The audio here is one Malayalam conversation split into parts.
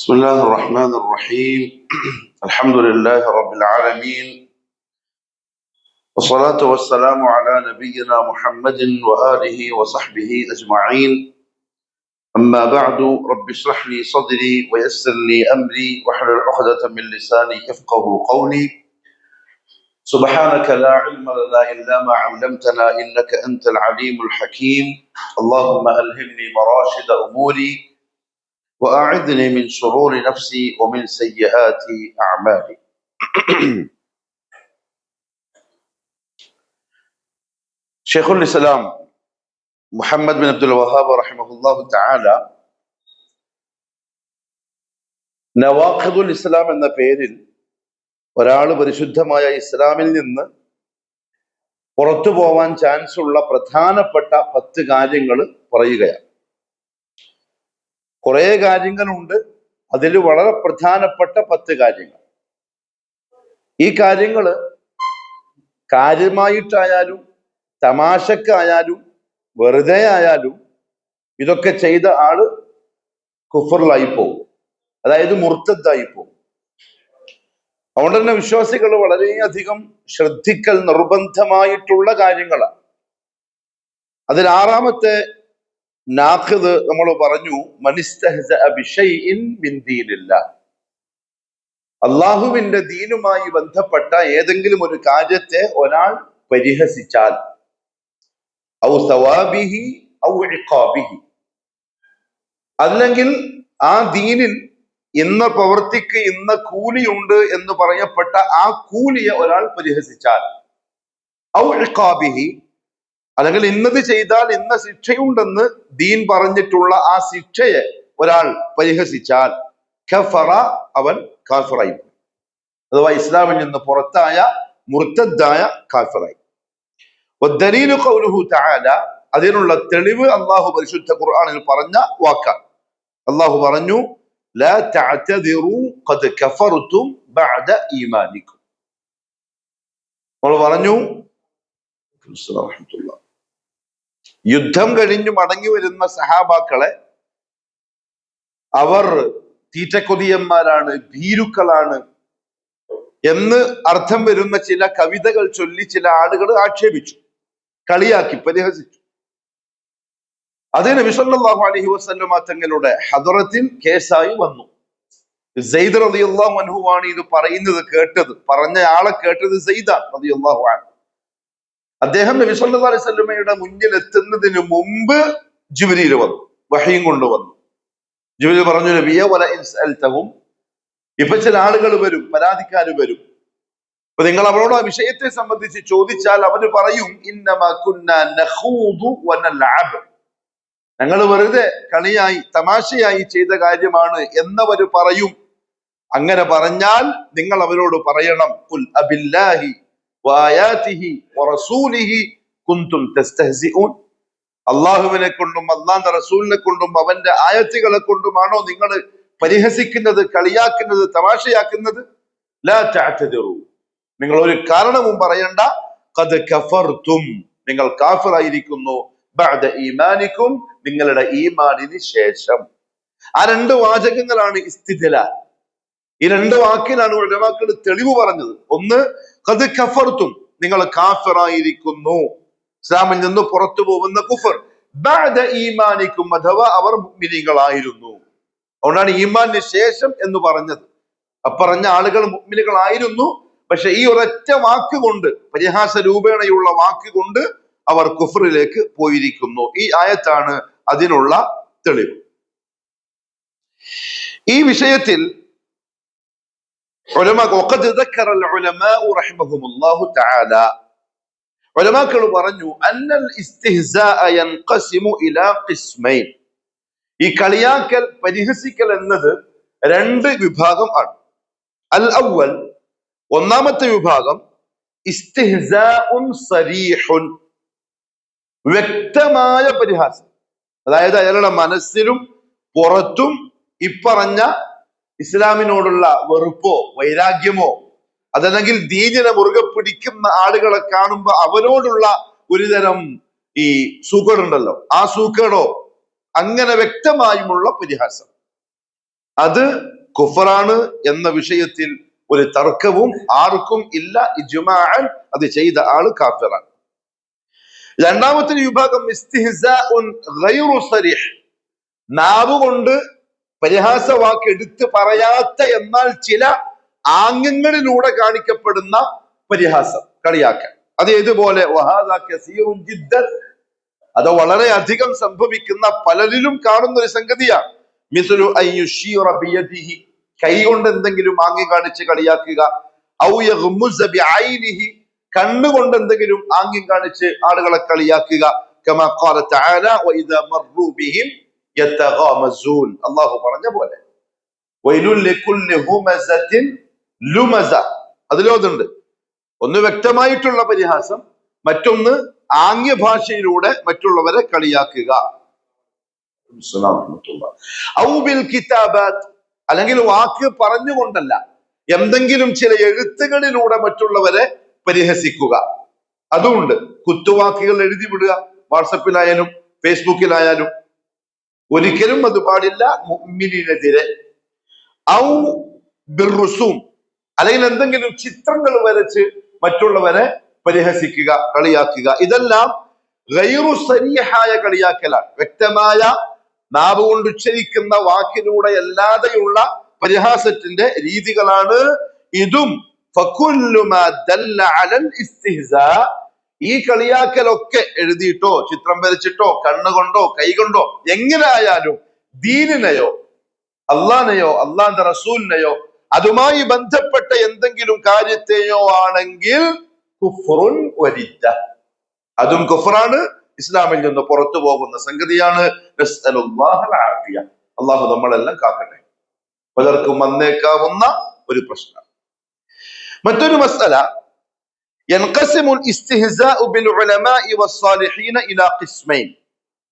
بسم الله الرحمن الرحيم الحمد لله رب العالمين والصلاة والسلام على نبينا محمد وآله وصحبه أجمعين أما بعد رب اشرح لي صدري ويسر لي أمري واحلل عقدة من لساني يفقه قولي سبحانك لا علم لنا إلا ما علمتنا إنك أنت العليم الحكيم اللهم ألهمني مراشد أموري وأعذني من شرور نفسي ومن سيئات أعمالي. ഷെയ്ഖുൽ ഇസ്ലാം മുഹമ്മദ് ബിൻ അബ്ദുൽ വഹാബ് റഹിമഹുല്ലാഹു തആല നവാഖിദുൽ ഇസ്ലാം എന്ന പേരിൽ ഒരാൾ പരിശുദ്ധമായ ഇസ്ലാമിൽ നിന്ന് പുറത്തു പോവാൻ ചാൻസ് ഉള്ള പ്രധാനപ്പെട്ട 10 കാര്യങ്ങൾ പറയുകയാണ്. കുറെ കാര്യങ്ങളുണ്ട്, അതിൽ വളരെ പ്രധാനപ്പെട്ട 10 കാര്യങ്ങൾ. ഈ കാര്യങ്ങൾ കാര്യമായിട്ടായാലും തമാശക്കായാലും വെറുതെ ആയാലും ഇതൊക്കെ ചെയ്ത ആള് കുഫറിലായി പോകും, അതായത് മുർത്തദ്ദായി പോകും. അതുകൊണ്ട് തന്നെ വിശ്വാസികൾ വളരെയധികം ശ്രദ്ധിക്കൽ നിർബന്ധമായിട്ടുള്ള കാര്യങ്ങളാണ്. അതിൽ 6ാമത്തെ നാഖിദ് നമ്മൾ പറഞ്ഞു, മനിസ്തഹ്സഅ ബിശൈഇൻ മിൻ ദീനില്ലാഹ്. അള്ളാഹുവിന്റെ ദീനുമായി ബന്ധപ്പെട്ട ഏതെങ്കിലും ഒരു കാര്യത്തെ ഒരാൾ പരിഹസിച്ചാൽ, ഔ സവാബിഹി ഔ ഇഖാബിഹി, അല്ലെങ്കിൽ ആ ദീനിൽ ഇന്ന പ്രവൃത്തിക്ക് ഇന്ന കൂലിയുണ്ട് എന്ന് പറയപ്പെട്ട ആ കൂലിയെ ഒരാൾ പരിഹസിച്ചാൽ, ഔ ഇഖാബിഹി, അല്ലെങ്കിൽ ഇന്നത് ചെയ്താൽ ഇന്ന ശിക്ഷയുണ്ടെന്ന് ദീൻ പറഞ്ഞിട്ടുള്ള ആ ശിക്ഷയെ ഒരാൾ പരിഹസിച്ചാൽ, കഫറ, അവൻ കാഫിറായി, അഥവാ ഇസ്ലാമിൽ നിന്ന് പുറത്തായ മുർത്തദ്ദായ കാഫിറായി. വദ്ദലീലു ഖൗലുഹു തആല, അതിനുള്ള തെളിവ് അല്ലാഹു പരിശുദ്ധ ഖുർആനിൽ പറഞ്ഞ വാക്കാണ്. അല്ലാഹു പറഞ്ഞു, ലാ തഅതദിറു ഖദ് കഫർതും ബഅദ ഈമാനിക്കും. നമ്മൾ പറഞ്ഞു യുദ്ധം കഴിഞ്ഞു മടങ്ങി വരുന്ന സഹാബാക്കളെ അവർ തീറ്റക്കൊതിയന്മാരാണ്, ഭീരുക്കളാണ് എന്ന് അർത്ഥം വരുന്ന ചില കവിതകൾ ചൊല്ലി ചില ആളുകൾ ആക്ഷേപിച്ചു, കളിയാക്കി, പരിഹസിച്ചു. അത് നബി സല്ലല്ലാഹു അലൈഹി വസല്ലമ തങ്ങളുടെ ഹദറത്തിൽ കേസായി വന്നു. സെയ്ദ് റളിയല്ലാഹു അൻഹു ആണ് ഇത് പറയുന്നത് കേട്ടത്, പറഞ്ഞ ആളെ കേട്ടത് സെയ്ദാൻ റളിയല്ലാഹു അൻഹു. അദ്ദേഹം നബി സല്ലല്ലാഹു അലൈഹി വസല്ലമയുടെ മുന്നിൽ എത്തുന്നതിന് മുമ്പ് ജിബ്രീൽ വന്നു, വഹീം കൊണ്ടുവന്നു. ജിബ്രീൽ പറഞ്ഞു, നബിയെ വല ഇൻ സഅൽതഹും, ഇപ്പൊ ചില ആളുകൾ വരും, പരാതിക്കാര് വരും, അപ്പൊ നിങ്ങൾ അവരോട് ആ വിഷയത്തെ സംബന്ധിച്ച് ചോദിച്ചാൽ അവര് പറയും, ഇന്നമാ കുന്നാ നഖൂദു വനൽഅബ്, ഞങ്ങൾ വെറുതെ കളിയായി തമാശയായി ചെയ്ത കാര്യമാണ് എന്നവര് പറയും. അങ്ങനെ പറഞ്ഞാൽ നിങ്ങൾ അവരോട് പറയണം, ഖുൽ അബില്ലാഹി വആയാതിഹി വറസൂലിഹി കുൻതും തസ്തഹ്സിഊൻ, അല്ലാഹുവിനെ കൊണ്ടും അല്ലാഹുവിന്റെ റസൂലിനെ കൊണ്ടും അവന്റെ ആയത്തുകളെ കൊണ്ടുമാണോ നിങ്ങൾ പരിഹസിക്കുന്നത്, കളിയാക്കുന്നത്, തമാശയാക്കുന്നത്? ലാ തഅതദിറു, നിങ്ങൾ ഒരു കാരണവും പറയണ്ട. ഖദ് കഫർതും, നിങ്ങൾ കാഫിറായിരിക്കുന്നു, ബഅദ ഈമാനിക്കും, നിങ്ങളുടെ ഈമാനിന് ശേഷം. ആ 2 വാചകങ്ങളാണ് ഇസ്തിദ്ലാൽ. ഈ 2 വാക്കിലാണ് ഉലമാക്കൾ തെളിവ് പറഞ്ഞത്. ഒന്ന്, ഖദ് കഫർതും, നിങ്ങൾ കാഫിറായിരിക്കുന്നു, ഇസ്ലാമിൽ നിന്ന് പുറത്തു പോകുന്ന കുഫർ. ബഅദ ഈമാനിക്കും, അഥവാ അവർ മുഅ്മിനീങ്ങളായിരുന്നു. അതുകൊണ്ടാണ് ഈമാനിന് ശേഷം എന്ന് പറഞ്ഞത്. അപ്പറഞ്ഞ ആളുകൾ മുഅ്മിനുകളായിരുന്നു, പക്ഷെ ഈ ഒരൊറ്റ വാക്കുകൊണ്ട്, പരിഹാസ രൂപേണയുള്ള വാക്കുകൊണ്ട് അവർ കുഫറിലേക്ക് പോയിരിക്കുന്നു. ഈ ആയത്താണ് അതിനുള്ള തെളിവ്. ഈ വിഷയത്തിൽ ഉലമാക്കൾ പറഞ്ഞു, അന്നൽ ഇസ്തിഹ്സാഅ യൻഖസിമു ഇലാ ഖിസ്മൈൻ, ഈ കളിയാക്കൽ, പരിഹസിക്കൽ എന്നത് 2 വിഭാഗം ആണ്. അൽ അവ്വൽ, ഒന്നാമത്തെ വിഭാഗം, ഇസ്തിഹ്സാഉൻ സരീഹുൻ, വ്യക്തമായ പരിഹാസം, അതായത് അയാളുടെ മനസ്സിലും പുറത്തും ഇപ്പറഞ്ഞ ഇസ്ലാമിനോടുള്ള വെറുപ്പോ വൈരാഗ്യമോ, അതല്ലെങ്കിൽ ദീനിനെ മുറുകെ പിടിക്കുന്ന ആളുകളെ കാണുമ്പോ അവരോടുള്ള ഒരുതരം ഈ സൂക്കേടുണ്ടല്ലോ, ആ സൂക്കേടോ, അങ്ങനെ വ്യക്തമായുമുള്ള പരിഹാസം. അത് കുഫറാണ് എന്ന വിഷയത്തിൽ ഒരു തർക്കവും ആർക്കും ഇല്ല. ഇജ്മാഅൻ അത് ചെയ്ത ആള് കാഫിറാണ്. രണ്ടാമത്തെ വിഭാഗം ഇസ്തിഹ്സാഉൻ ഗൈറു സരീഹ്, നാവ് കൊണ്ട് പരിഹാസവാക്ക് എടുത്ത് പറയാത്ത എന്നാൽ ചില ആംഗ്യങ്ങളിലൂടെ കാണിക്കപ്പെടുന്ന പരിഹാസം, കളിയാക്കൽ. അത് ഏതുപോലെ? വഹാദാ കസീറുൻ ജിദ്ദൻ, അത് വളരെ അധികം സംഭവിക്കുന്ന പലരിലും കാണുന്ന ഒരു സംഗതിയാണ്. മിസ്ലു അയ്യുശീറ ബിയദിഹി, കൈ കൊണ്ട് എന്തെങ്കിലും ആംഗ്യം കാണിച്ച് കളിയാക്കുക. ഔ യഗ്മുസ ബിഐനിഹി, കണ്ണുകൊണ്ട് എന്തെങ്കിലും ആംഗ്യം കാണിച്ച് ആളുകളെ കളിയാക്കുക. കമാ ഖാല തആല വഇദാ മർറൂ ബിഹിം യതഗാമസൂൻ, അല്ലാഹു പറഞ്ഞ പോലെ. വൈലുൽ ലികുല്ലി ഹുമസത്തിൻ ലുമസ, അതിലോതുണ്ട്. ഒന്ന് വ്യക്തമായിട്ടുള്ള പരിഹാസം, മറ്റൊന്ന് ആംഗ്യഭാഷയിലൂടെ മറ്റുള്ളവരെ കളിയാക്കുക. ഔ ബിൽ കിതാബാത്ത്, അല്ലെങ്കിൽ വാക്ക് പറഞ്ഞുകൊണ്ടല്ല, എന്തെങ്കിലും ചില എഴുത്തുകളിലൂടെ മറ്റുള്ളവരെ പരിഹസിക്കുക. അതുകൊണ്ട് കുത്തുവാക്കുകൾ എഴുതി വിടുക, വാട്സപ്പിലായാലും ഫേസ്ബുക്കിലായാലും, ഒരിക്കലും അത് പാടില്ല മുഅ്മിനീനെതിരെ. ഔ ബിർറുസൂം, അല്ലെങ്കിൽ എന്തെങ്കിലും ചിത്രങ്ങൾ വരച്ച് മറ്റുള്ളവരെ പരിഹസിക്കുക, കളിയാക്കുക. ഇതെല്ലാം ഗൈറു സരീഹായ കളിയാക്കലാണ്. വ്യക്തമായ നാവ് കൊണ്ട് ഉച്ചരിക്കുന്ന വാക്കിലൂടെ അല്ലാതെയുള്ള പരിഹാസത്തിന്റെ രീതികളാണ് ഇതും. ഫകുല്ലു മാ ദല്ല അലൽ ഇസ്തിഹ്സാ, ഈ കളിയാക്കലൊക്കെ എഴുതിയിട്ടോ ചിത്രം വരച്ചിട്ടോ കണ്ണുകൊണ്ടോ കൈകൊണ്ടോ എങ്ങനെ ആയാലും ദീനിനെയോ അള്ളാനെയോ അള്ളാന്റെ റസൂലിനെയോ അതുമായി ബന്ധപ്പെട്ട എന്തെങ്കിലും കാര്യത്തെയോ ആണെങ്കിൽ കുഫ്റുൻ വരിദ്ദ, അതും കുഫറാണ്, ഇസ്ലാമിൽ നിന്ന് പുറത്തു പോകുന്ന സംഗതിയാണ്. നസ്അലുല്ലാഹൽ ആഫിയ, അള്ളാഹു നമ്മളെല്ലാം കാക്കട്ടെ. പലർക്കും വന്നേക്കാവുന്ന ഒരു പ്രശ്നം. മറ്റൊരു മസ്അല, യൻഖസിമുൽ ഇസ്തിഹ്സാഉ ബിൽ ഉലമാഇ വസ്സാലിഹീന ഇലാ ഖിസ്മൈൻ,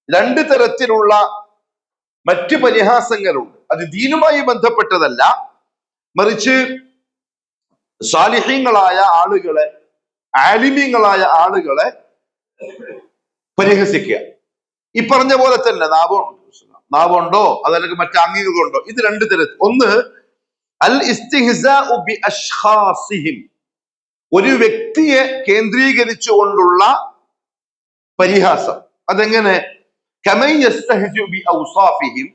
രണ്ട് തരത്തിലുള്ള മറ്റ് പരിഹാസങ്ങളുണ്ട്. അത് ദീനുമായി ബന്ധപ്പെട്ടതല്ല, മറിച്ച് സാലിഹീങ്ങളായ ആളുകളെ, ആലിമീങ്ങളായ ആളുകളെ പരിഹസിക്കുക. ഈ പറഞ്ഞ പോലെ തന്നെ നാവുണ്ടോ അതല്ലെങ്കിൽ മറ്റു ആംഗികങ്ങളുണ്ടോ, ഇത് രണ്ട് തരത്തിൽ. ഒന്ന് അൽ ഇസ്തിഹ്സാഉ ബി അശ്ഖാസിഹിം, ഒരു വ്യക്തിയെ കേന്ദ്രീകരിച്ചുകൊണ്ടുള്ള പരിഹാസം. അതെങ്ങനെ? കമൻ യസ്തഹ്സിഉ ബി ഔസാഫിഹിം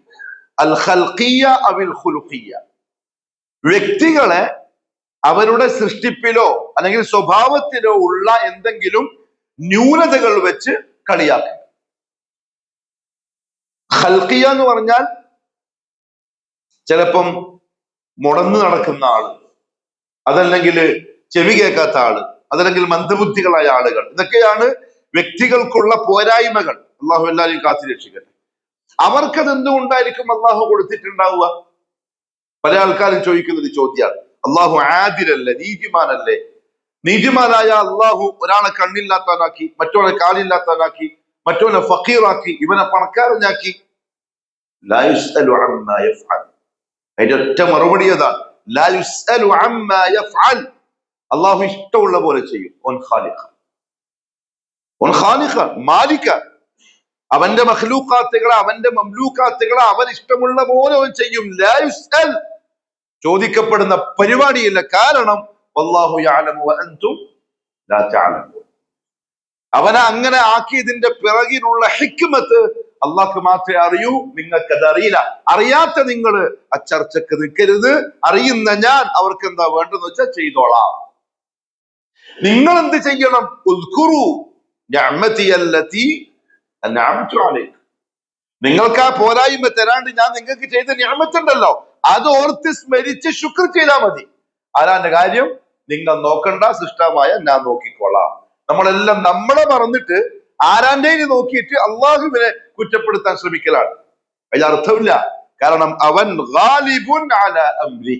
അൽ ഖൽഖിയ്യ അവിൽ ഖുലുഖിയ്യ, വ്യക്തികളെ അവരുടെ സൃഷ്ടിപ്പിലോ അല്ലെങ്കിൽ സ്വഭാവത്തിലോ ഉള്ള എന്തെങ്കിലും ന്യൂനതകൾ വെച്ച് കളിയാക്കുക. ഖൽഖിയ്യ എന്ന് പറഞ്ഞാൽ ചിലപ്പം മുടന്നു നടക്കുന്ന ആള്, അതല്ലെങ്കിൽ ചെവി കേൾക്കാത്ത ആള്, അതല്ലെങ്കിൽ മന്ദബുദ്ധികളായ ആളുകൾ, ഇതൊക്കെയാണ് വ്യക്തികൾക്കുള്ള പോരായ്മകൾ. അള്ളാഹു എല്ലാവരെയും കാത്തു രക്ഷിക്കട്ടെ. അവർക്കത് എന്തുകൊണ്ടായിരിക്കും അള്ളാഹു കൊടുത്തിട്ടുണ്ടാവുക? പല ആൾക്കാരും ചോദിക്കുന്ന ഒരു ചോദ്യമാണ്. അള്ളാഹു ആദിലല്ലേ, നീതിമാനല്ലേ? നീതിമാനായ അള്ളാഹു ഒരാളെ കണ്ണില്ലാത്തവനാക്കി, മറ്റോനെ കാലില്ലാത്തവനാക്കി, മറ്റോനെ ഫക്കീറാക്കി, ഇവനെ പണക്കാരനാക്കി. ലാ യുസ്അലു അമ്മാ യഫ്അൽ, അതിന്റെ ഒറ്റ മറുപടി അതാണ്, ലാ യുസ്അലു അമ്മാ യഫ്അൽ. അള്ളാഹു ഇഷ്ടമുള്ള പോലെ ചെയ്യും. ഓൻ ഖാലിഖ്, ഓൻ ഖാലിഖ്, മാലിക്. അവന്റെ മഖ്ലൂഖാത്തുകളെ, അവന്റെ മംലൂഖാത്തുകളെ അവൻ ഇഷ്ടമുള്ള പോലെ അവൻ ചെയ്യും. ലാ യുസ്അൽ, ചോദിക്കപ്പെടുന്ന പരിപാടിയില്ല. കാരണം വല്ലാഹു യഅലമു വഅൻതും ലാ തഅലമൂൻ. അവനെ അങ്ങനെ ആക്കിയതിന്റെ പിറകിലുള്ള ഹിക്മത്ത് അള്ളാഹ്ക്ക് മാത്രമേ അറിയൂ, നിങ്ങൾക്കത് അറിയില്ല. അറിയാത്ത നിങ്ങൾ ആ ചർച്ചക്ക് നിൽക്കരുത്. അറിയുന്ന ഞാൻ അവർക്ക് എന്താ വേണ്ടെന്ന് വെച്ചാൽ ചെയ്തോളാം. നിങ്ങൾ എന്ത് ചെയ്യണം? ഉദ്കുറു നിഅമതി അല്ലതി അൻഅംതു അലൈക്കും, നിങ്ങൾക്ക് ആ പോരായ്മ തരാണ്ട് ഞാൻ നിങ്ങൾക്ക് ചെയ്ത നിഅമത്തുണ്ടല്ലോ, അത് ഓർത്ത് സ്മരിച്ച് ശുക്ർ ചെയ്താൽ മതി. ആരാന്റെ കാര്യം നിങ്ങൾ നോക്കണ്ട, സൃഷ്ടാവായ ഞാൻ നോക്കിക്കോളാം. നമ്മളെല്ലാം നമ്മളെ മറന്നിട്ട് ആരാന്റേന് നോക്കിയിട്ട് അള്ളാഹുവിനെ കുറ്റപ്പെടുത്താൻ ശ്രമിക്കലാണ്. അതിൽ അർത്ഥമില്ല. കാരണം അവൻ ഗാലിബുൻ അലാ അംരി,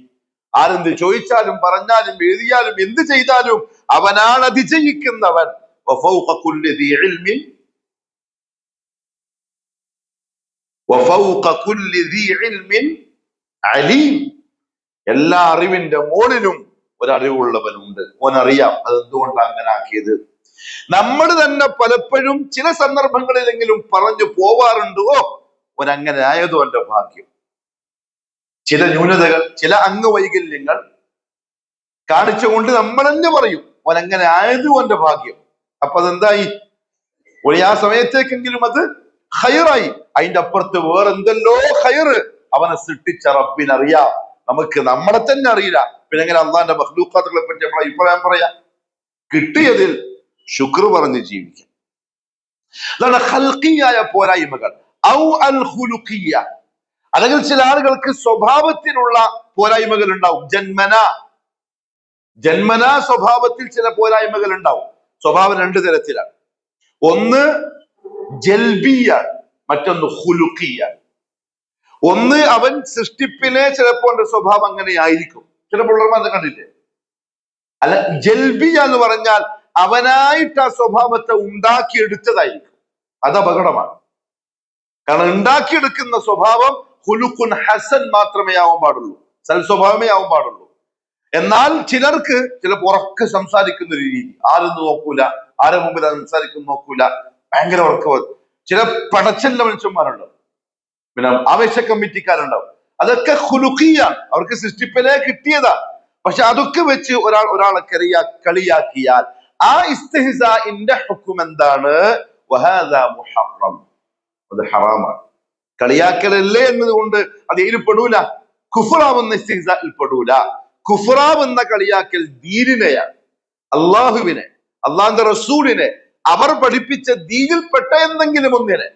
ആരെന്ത് ചോദിച്ചാലും പറഞ്ഞാലും എഴുതിയാലും എന്ത് ചെയ്താലും അവനാണ് അതിജയിക്കുന്നവൻ. വഫൗഖ കുല്ലി ദീ ഇൽമിൻ വഫൗഖ കുല്ലി ദീ ഇൽമിൻ അലീം, എല്ലാ അറിവിന്റെ മുകളിലും ഒരറിവുള്ളവനുണ്ട്. ഓനറിയാം അതെന്തുകൊണ്ടാണ് അങ്ങനെ ആക്കിയത്. നമ്മൾ തന്നെ പലപ്പോഴും ചില സന്ദർഭങ്ങളിലെങ്കിലും പറഞ്ഞു പോവാറുണ്ട്, ഓ ഓനങ്ങനെ ആയതോ എന്റെ ഭാഗ്യം. ചില ന്യൂനതകൾ, ചില അംഗവൈകല്യങ്ങൾ കാണിച്ചുകൊണ്ട് നമ്മൾ തന്നെ പറയും അവൻ അങ്ങനെ ആയത് അവന്റെ ഭാഗ്യം. അപ്പൊ അതെന്തായി? ആ സമയത്തേക്കെങ്കിലും അത് ഹൈറായി. അതിന്റെ അപ്പുറത്ത് വേറെന്തല്ലോ ഹൈറ് അവനെ സൃഷ്ടിച്ച റബ്ബിനറിയാം. നമുക്ക് നമ്മളെ തന്നെ അറിയില്ല. പിന്നെ എങ്ങനെ അള്ളാന്റെ മഖ്ലൂഖാത്തുകളെ പറ്റി നമ്മളെ അഭിപ്രായം പറയാം? കിട്ടിയതിൽ ശുക്ർ പറഞ്ഞ് ജീവിക്കാം. അതാണ് ഖൽഖിയായ പോരായ്മകൾ. ഔ അൽ ഖുലുഖിയ, അല്ലെങ്കിൽ ചില ആളുകൾക്ക് സ്വഭാവത്തിലുള്ള പോരായ്മകൾ ഉണ്ടാവും. ജന്മന സ്വഭാവത്തിൽ ചില പോരായ്മകൾ ഉണ്ടാവും. സ്വഭാവം രണ്ട് തരത്തിലാണ്. ഒന്ന് ജൽബിയ, മറ്റൊന്ന് ഖുലുഖിയ. ഒന്ന് അവൻ സൃഷ്ടിപ്പിനെ ചിലപ്പോൾ അവന്റെ സ്വഭാവം അങ്ങനെ ആയിരിക്കും. ചില പിള്ളേർമാരെ കണ്ടില്ലേ? അല്ല, ജൽബിയ എന്ന് പറഞ്ഞാൽ അവനായിട്ട് ആ സ്വഭാവത്തെ ഉണ്ടാക്കിയെടുത്തതായിരിക്കും. അത് അപകടമാണ്. കാരണം ഉണ്ടാക്കിയെടുക്കുന്ന സ്വഭാവം ഖുലുഖുൻ ഹസൻ മാത്രമേ ആവാൻ പാടുള്ളൂ, സൽസ്വഭാവമേ ആവാൻ പാടുള്ളൂ. എന്നാൽ ചിലർക്ക് ചിലപ്പോൾ ഉറക്കെ സംസാരിക്കുന്ന ഒരു രീതി, ആരൊന്നും നോക്കൂല, ആരെ മുമ്പിൽ സംസാരിക്കുന്ന നോക്കൂല, ഭയങ്കര ഉറക്കം. ചില പടച്ചല്ല മനുഷ്യന്മാരുണ്ടാവും, പിന്നെ ആവേശ കമ്മിറ്റിക്കാരുണ്ടാവും. അതൊക്കെ ഖുലുഖിയാണ്, അവർക്ക് സൃഷ്ടിപ്പിനെ കിട്ടിയതാ. പക്ഷെ അതൊക്കെ വെച്ച് ഒരാളെ കളിയാക്കിയാൽ ആ ഇസ്തിഹ്സാഇന്റെ ഹുക്ം എന്താണ്? വഹാദാ മുഹറം, അത് ഹറാമാണ്. കളിയാക്കലല്ലേ എന്നതുകൊണ്ട് അത് ഇതിൽ പെടൂല, കുഫ്റാവുന്ന ഇസ്തിഹ്സാഇൽ പെടൂല. കുഫ്റാവുന്ന കളിയാക്കൽ ദീനിനെയാണ്, അള്ളാഹുവിനെ, അള്ളാഹിന്റെ റസൂലിനെ, അവർ പഠിപ്പിച്ച ദീനിൽപ്പെട്ട എന്തെങ്കിലും ഒന്നിനെ.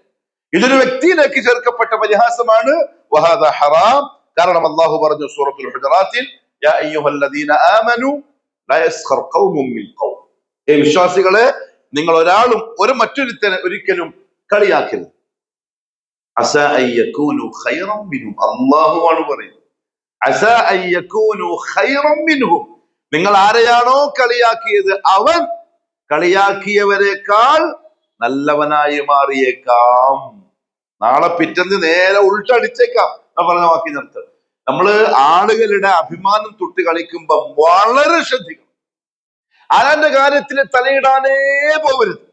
ഇതൊരു വ്യക്തിയിലേക്ക് ചേർക്കപ്പെട്ട പരിഹാസമാണ്. വഹാദാ ഹറാം. കാരണം അള്ളാഹു പറഞ്ഞു സൂറത്തുൽ ഹുജറാത്തിൽ, യാ അയ്യുഹല്ലദീന ആമനൂ ലാ യസ്ഖർ ഖൗമും മിൻ ഖൗം, വിശ്വാസികളെ, നിങ്ങൾ ഒരാളും മറ്റൊരുത്തനെ ഒരിക്കലും കളിയാക്കരുത്. അസാ അൻ യകൂനു ഖൈറൻ മിൻഹും, അല്ലാഹുവാണ് പറയുന്നത്. അസാ അൻ യകൂനു ഖൈറൻ മിൻഹും, നിങ്ങൾ ആരെയാണോ കളിയാക്കിയത് അവൻ കളിയാക്കിയവരെക്കാൾ നല്ലവനായി മാറിയേക്കാം. നാളെ പിറ്റേന്ന് നേരെ ഉൾട്ടടിച്ചേക്കാം. പറഞ്ഞ വാക്കി നിർത്തുക. നമ്മള് ആളുകളുടെ അഭിമാനം തൊട്ട് കളിക്കുമ്പോ വളരെ ശ്രദ്ധിക്കണം. ആരാന്റെ കാര്യത്തിൽ തലയിടാനേ പോകരുത്.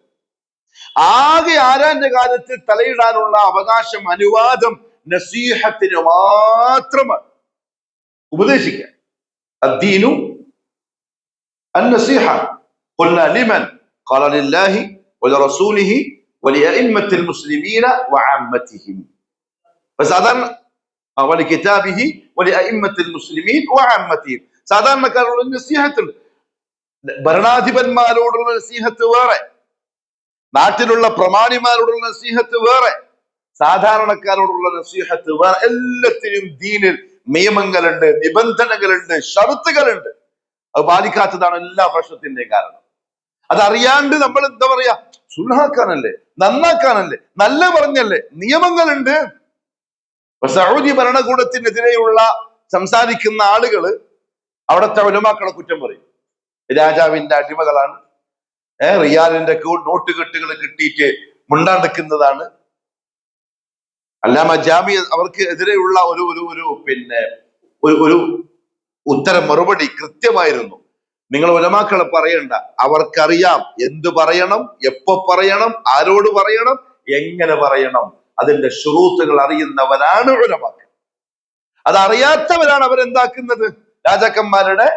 ആകെ ആരാന്റെ കാര്യത്തിൽ തലയിടാനുള്ള അവകാശം, അനുവാദം നസീഹത്തിന് മാത്രമാണ്, ഉപദേശിക്കാൻ. അദ്ദീനു അന്നസീഹ ഖുൽനാ ലിമൻ ഖാല ലില്ലാഹി വലിറസൂലിഹി വലിഅഇമ്മത്തിൽ മുസ്ലിമീന വഅമ്മതിഹിം. സാധാരണ വലികിതാബിഹി വലിഅഇമ്മത്തിൽ മുസ്ലിമീൻ വഅമ്മതിഹിം, സാധാരണക്കാരോടുള്ള നസീഹത്തുണ്ട്. ഭരണാധിപന്മാരോടുള്ള നസീഹത്ത് വേറെ, നാട്ടിലുള്ള പ്രമാണിമാരോടുള്ള നസീഹത്ത് വേറെ, സാധാരണക്കാരോടുള്ള നസീഹത്ത് വേറെ. എല്ലാത്തിനും ദീനിൽ നിയമങ്ങളുണ്ട്, നിബന്ധനകളുണ്ട്, ഷർത്തുകളുണ്ട്. അത് പാലിക്കാത്തതാണ് എല്ലാ പ്രശ്നത്തിന്റെയും കാരണം. അതറിയാണ്ട് നമ്മൾ എന്താ പറയാ, സുൽഹാക്കാനല്ലേ, നന്നാക്കാനല്ലേ, നല്ല പറഞ്ഞല്ലേ, നിയമങ്ങളുണ്ട്. സൗദി ഭരണകൂടത്തിനെതിരെയുള്ള സംസാരിക്കുന്ന ആളുകള് അവിടുത്തെ ഉലമാക്കളെ കുറ്റം പറയും. രാജാവിന്റെ അടിമകളാണ്, റിയാലിന്റെ നോട്ടുകെട്ടുകൾ കിട്ടിയിട്ട് മുണ്ടാണ്ടിക്കുന്നതാണ്. അല്ലാമ ജാമി അവർക്ക് എതിരെയുള്ള ഒരു ഉത്തരം, മറുപടി കൃത്യമായിരുന്നു. നിങ്ങൾ ഉലമാക്കളെ പറയണ്ട, അവർക്കറിയാം എന്ത് പറയണം, എപ്പോ പറയണം, ആരോട് പറയണം, എങ്ങനെ പറയണം. അതിന്റെ ശുറൂത്തുകൾ അറിയുന്നവരാണ് ഉലമാക്കൾ. അതറിയാത്തവരാണ് അവരെന്താക്കുന്നത്, രാജാക്കന്മാരുടെ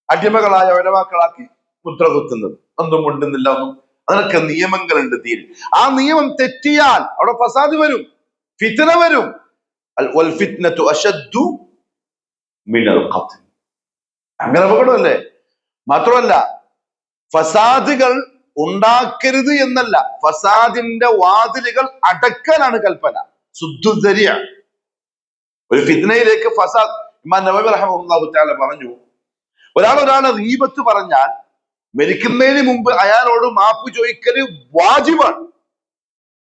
അടിമകളായ ഉലമാക്കളാക്കി മുദ്ര കുത്തുന്നത്. ഒന്നും ഉണ്ടെന്നില്ല, ഒന്നും. അതിനൊക്കെ നിയമങ്ങളുണ്ട് തീരെ. ആ നിയമം തെറ്റിയാൽ അവിടെ ഫസാദ് വരും, ഫിത്ന വരും. വൽ ഫിത്നതു അശദ്ദു മിനൽ ഖത്ൽ, അങ്ങനെ അപകടമല്ലേ. മാത്രമല്ല, ഫസാദുകൾ ഉണ്ടാക്കരുത് എന്നല്ല, ഫസാദിന്റെ വാതിലുകൾ അടക്കാനാണ് കൽപ്പന. സുദ്ദുദരിയ, ഒരു ഫിത്നയിലേക്ക് ഫസാദ്. ഇമാം നവവി റഹിമഹുല്ലാഹു തആല പറഞ്ഞു, ഒരാളെ ഗീബത്ത് പറഞ്ഞാൽ മരിക്കുന്നതിന് മുമ്പ് അയാളോട് മാപ്പ് ചോദിക്കല് വാജിബാണ്.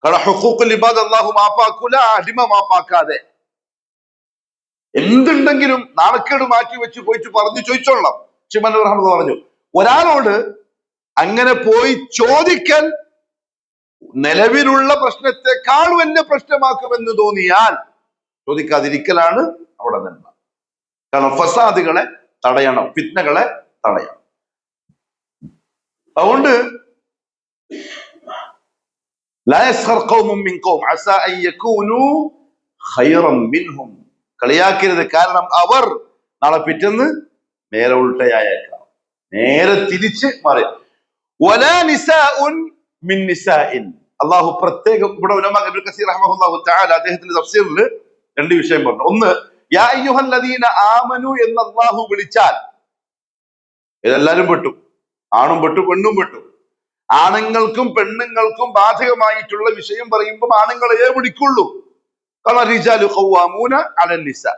കാരണം ഹുഖൂഖുൽ ഇബാദ് അല്ലാഹു മാപ്പാക്കൂല, അടിമ മാപ്പാക്കാതെ. എന്തുണ്ടെങ്കിലും നാണക്കേട് മാറ്റി വെച്ച് പോയിട്ട് പറഞ്ഞു ചോദിച്ചോളാം. ഇമാം നവവി റഹിമഹുല്ലാഹു പറഞ്ഞു, ഒരാളോട് അങ്ങനെ പോയി ചോദിക്കൽ നിലവിലുള്ള പ്രശ്നത്തെക്കാൾ വലിയ പ്രശ്നമാക്കുമെന്ന് തോന്നിയാൽ ചോദിക്കാതിരിക്കലാണ് അവിടെ നന്മ. കാരണം ഫസാദുകളെ തടയണം, ഫിത്നകളെ തടയണം. അതുകൊണ്ട് ലാ യസ്ഖർ ഖൗമും മിൻ ഖൗം അസാ അൻ യകൂനു ഖൈറൻ മിൻഹും, കളിയാക്കരുത്. കാരണം അവർ നാളെ പിറ്റേന്ന് നേരെ ഉൾട്ടയായേക്കാം, നേരെ തിരിച്ച് മാറി. വലാ നിസാഉൻ മിൻ നിസാഇൻ. അള്ളാഹു പ്രത്യേകം ഇവിടെ ഉലമാ ഇബ്നു കസീർ റഹ്മഹുല്ലാഹു തആല അദ്ദേഹത്തിന്റെ തഫ്സീറിൽ രണ്ട് വിഷയം പറഞ്ഞു. ഒന്ന്, യാ അയ്യുഹല്ലദീന ആമനു എന്ന് അള്ളാഹു വിളിച്ചാൽ ഇതെല്ലാരും പെട്ടു, ആണും പെട്ടു പെണ്ണും പെട്ടു. ആണുങ്ങൾക്കും പെണ്ണുങ്ങൾക്കും ബാധകമായിട്ടുള്ള വിഷയം പറയുമ്പോൾ ആണുങ്ങളെ വിളിക്കുള്ളൂ. കാരണം റിജാലു ഖവ്വാമൂന അലൻ നിസാ.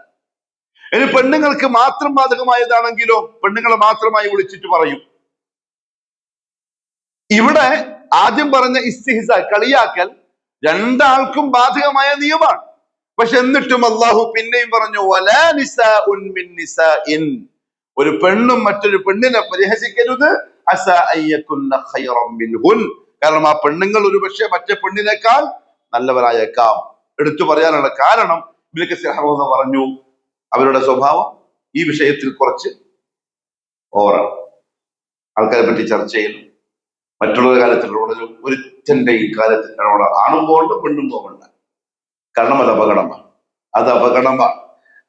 ഇനി പെണ്ണുങ്ങൾക്ക് മാത്രം ബാധകമായതാണെങ്കിലോ പെണ്ണുങ്ങളെ മാത്രമായി വിളിച്ചിട്ട് പറയും. ഇവിടെ ആദ്യം പറഞ്ഞ ഇസ്തിഹ്സ, കളിയാക്കൽ, രണ്ടാൾക്കും ബാധകമായ നിയമമാണ്. പക്ഷെ എന്നിട്ടും അള്ളാഹു പിന്നെയും പറഞ്ഞു വലാ നിസാഉൻ മിൻ നിസാഇൻ. ഒരു പെണ്ണും മറ്റൊരു പെണ്ണിനെ പരിഹസിക്കരുത്. അസാ അയ്യകുന്ന ഖൈറൻ മിൻഹുൻ. കാരണം ആ പെണ്ണുങ്ങൾ ഒരു പക്ഷേ മറ്റേ പെണ്ണിനേക്കാൾ നല്ലവരായേക്കാം. എടുത്തു പറയാനുള്ള കാരണം ഇബ്നു കസീർ റഹ്മഹുല്ലാഹു പറഞ്ഞു, അവരുടെ സ്വഭാവം ഈ വിഷയത്തിൽ കുറച്ച് ഓവറാണ്. ആൾക്കാരെ പറ്റി ചർച്ച ചെയ്യുന്നു. മറ്റുള്ള കാലത്തിലുള്ള ഒരുത്തന്റെ ഈ കാലത്തിൽ അവിടെ ആണും പോകണ്ട പെണ്ണും പോകണ്ട. കാരണം അത് അപകടമാണ്, അത് അപകടമാണ്.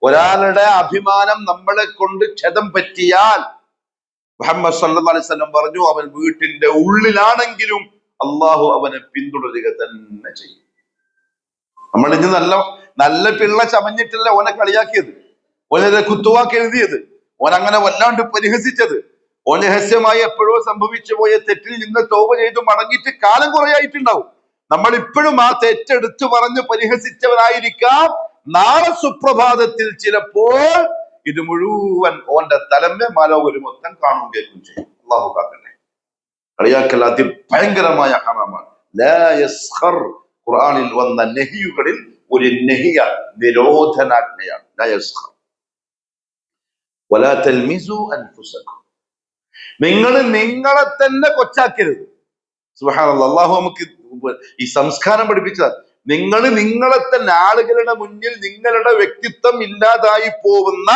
ഒരാളുടെ അഭിമാനം നമ്മളെ കൊണ്ട് ക്ഷതം പറ്റിയാൽ മുഹമ്മദ് സല്ലല്ലാഹു അലൈഹി വസല്ലം പറഞ്ഞു, അവൻ വീട്ടിന്റെ ഉള്ളിലാണെങ്കിലും അള്ളാഹു അവനെ പിന്തുടരുക തന്നെ ചെയ്യും. നമ്മൾ ഇന്ന് നല്ല പിള്ള ചമഞ്ഞിട്ടല്ല ഓനെ കളിയാക്കിയത്, ഓനെ കുത്തുവാക്ക് എഴുതിയത്, ഓനങ്ങനെ വല്ലാണ്ട് പരിഹസിച്ചത്. ഓൻ രഹസ്യമായി എപ്പോഴോ സംഭവിച്ചു പോയ തെറ്റിൽ നിന്ന് തൗബ ചെയ്ത് മടങ്ങിയിട്ട് കാലം കുറെ ആയിട്ടുണ്ടാവും. നമ്മൾ ഇപ്പോഴും ആ തെറ്റെടുത്തു പറഞ്ഞ് പരിഹസിച്ചവരായിരിക്കാം. നാളെ സുപ്രഭാതത്തിൽ ചിലപ്പോൾ ഇത് മുഴുവൻ ഓന്റെ തലമേ മാലോകര് മൊത്തം കാണും കേൾക്കും ചെയ്യും. അള്ളാഹു കാക്കട്ടെ. കളിയാക്കൽ അതിഭയങ്കരമായ ഹറാമാണ്. ലാ യസ്ഖർ ഖുർആനിൽ വന്ന നെഹിയുകളിൽ ഒരു നെഹിയ, നിരോധനാജ്ഞയാണ്. ലാ യസ്ഖർ വലാ തൽമിസു അൻഫുസകും. നിങ്ങൾ നിങ്ങളെ തന്നെ കൊച്ചാക്കരുത്. സുബ്ഹാനല്ലാഹ്. അള്ളാഹു നമുക്ക് ഈ സംസ്കാരം പഠിപ്പിച്ചത്. നിങ്ങൾ നിങ്ങളെ തന്നെ, ആളുകളുടെ മുന്നിൽ നിങ്ങളുടെ വ്യക്തിത്വം ഇല്ലാതായി പോകുന്ന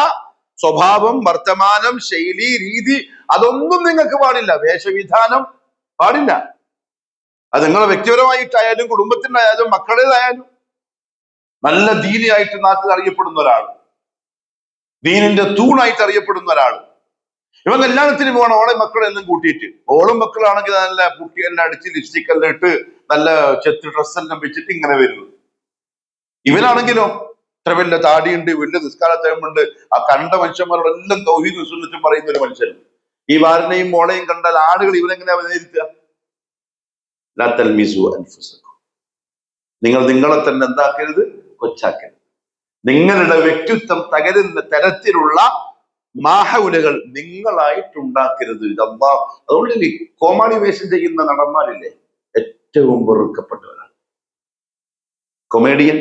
സ്വഭാവം, വർത്തമാനം, ശൈലി, രീതി, അതൊന്നും നിങ്ങൾക്ക് പാടില്ല. വേഷവിധാനം പാടില്ല. അത് നിങ്ങളെ വ്യക്തിപരമായിട്ടായാലും കുടുംബത്തിനായാലും മക്കളുടേതായാലും. നല്ല ദീനിയായിട്ട് നാട്ടിൽ അറിയപ്പെടുന്ന ഒരാൾ, ദീനിന്റെ തൂണായിട്ട് അറിയപ്പെടുന്ന ഒരാൾ, ഇവൻ കല്യാണത്തിന് പോകണം ഓളെ മക്കളെല്ലാം കൂട്ടിയിട്ട്. ഓളും മക്കളാണെങ്കിൽ നല്ല കുട്ടിയെല്ലാം അടിച്ച് ലിപ്സ്റ്റിക് എല്ലാം ഇട്ട് നല്ല ചെത്ത് ഡ്രസ്സെല്ലാം വെച്ചിട്ട് ഇങ്ങനെ വരുന്നത്. ഇവനാണെങ്കിലോ ഇത്ര വലിയ താടിയുണ്ട്, വലിയ നിസ്കാരത്തയമുണ്ട്. ആ കണ്ട മനുഷ്യന്മാരോടെല്ലാം തൗഹീദും സുന്നത്തും പറയുന്ന ഒരു മനുഷ്യൻ. ഈ വാരനെയും മോളെയും കണ്ടാൽ ആളുകൾ ഇവനെങ്ങനെ വിലയിരുത്തുക? ലാ തൽമിസു അൻഫുസകും. നിങ്ങൾ നിങ്ങളെ തന്നെ എന്താക്കരുത്? കൊച്ചാക്കരുത്. നിങ്ങളുടെ വ്യക്തിത്വം തകരുന്ന തരത്തിലുള്ള മാഹൗലുകൾ നിങ്ങളായിട്ടുണ്ടാക്കരുത്. അതുകൊണ്ട് ഈ കോമാളി വേഷം ചെയ്യുന്ന നടന്മാരില്ലേ, ഏറ്റവും വെറുക്കപ്പെട്ടവരാണ്. കൊമേഡിയൻ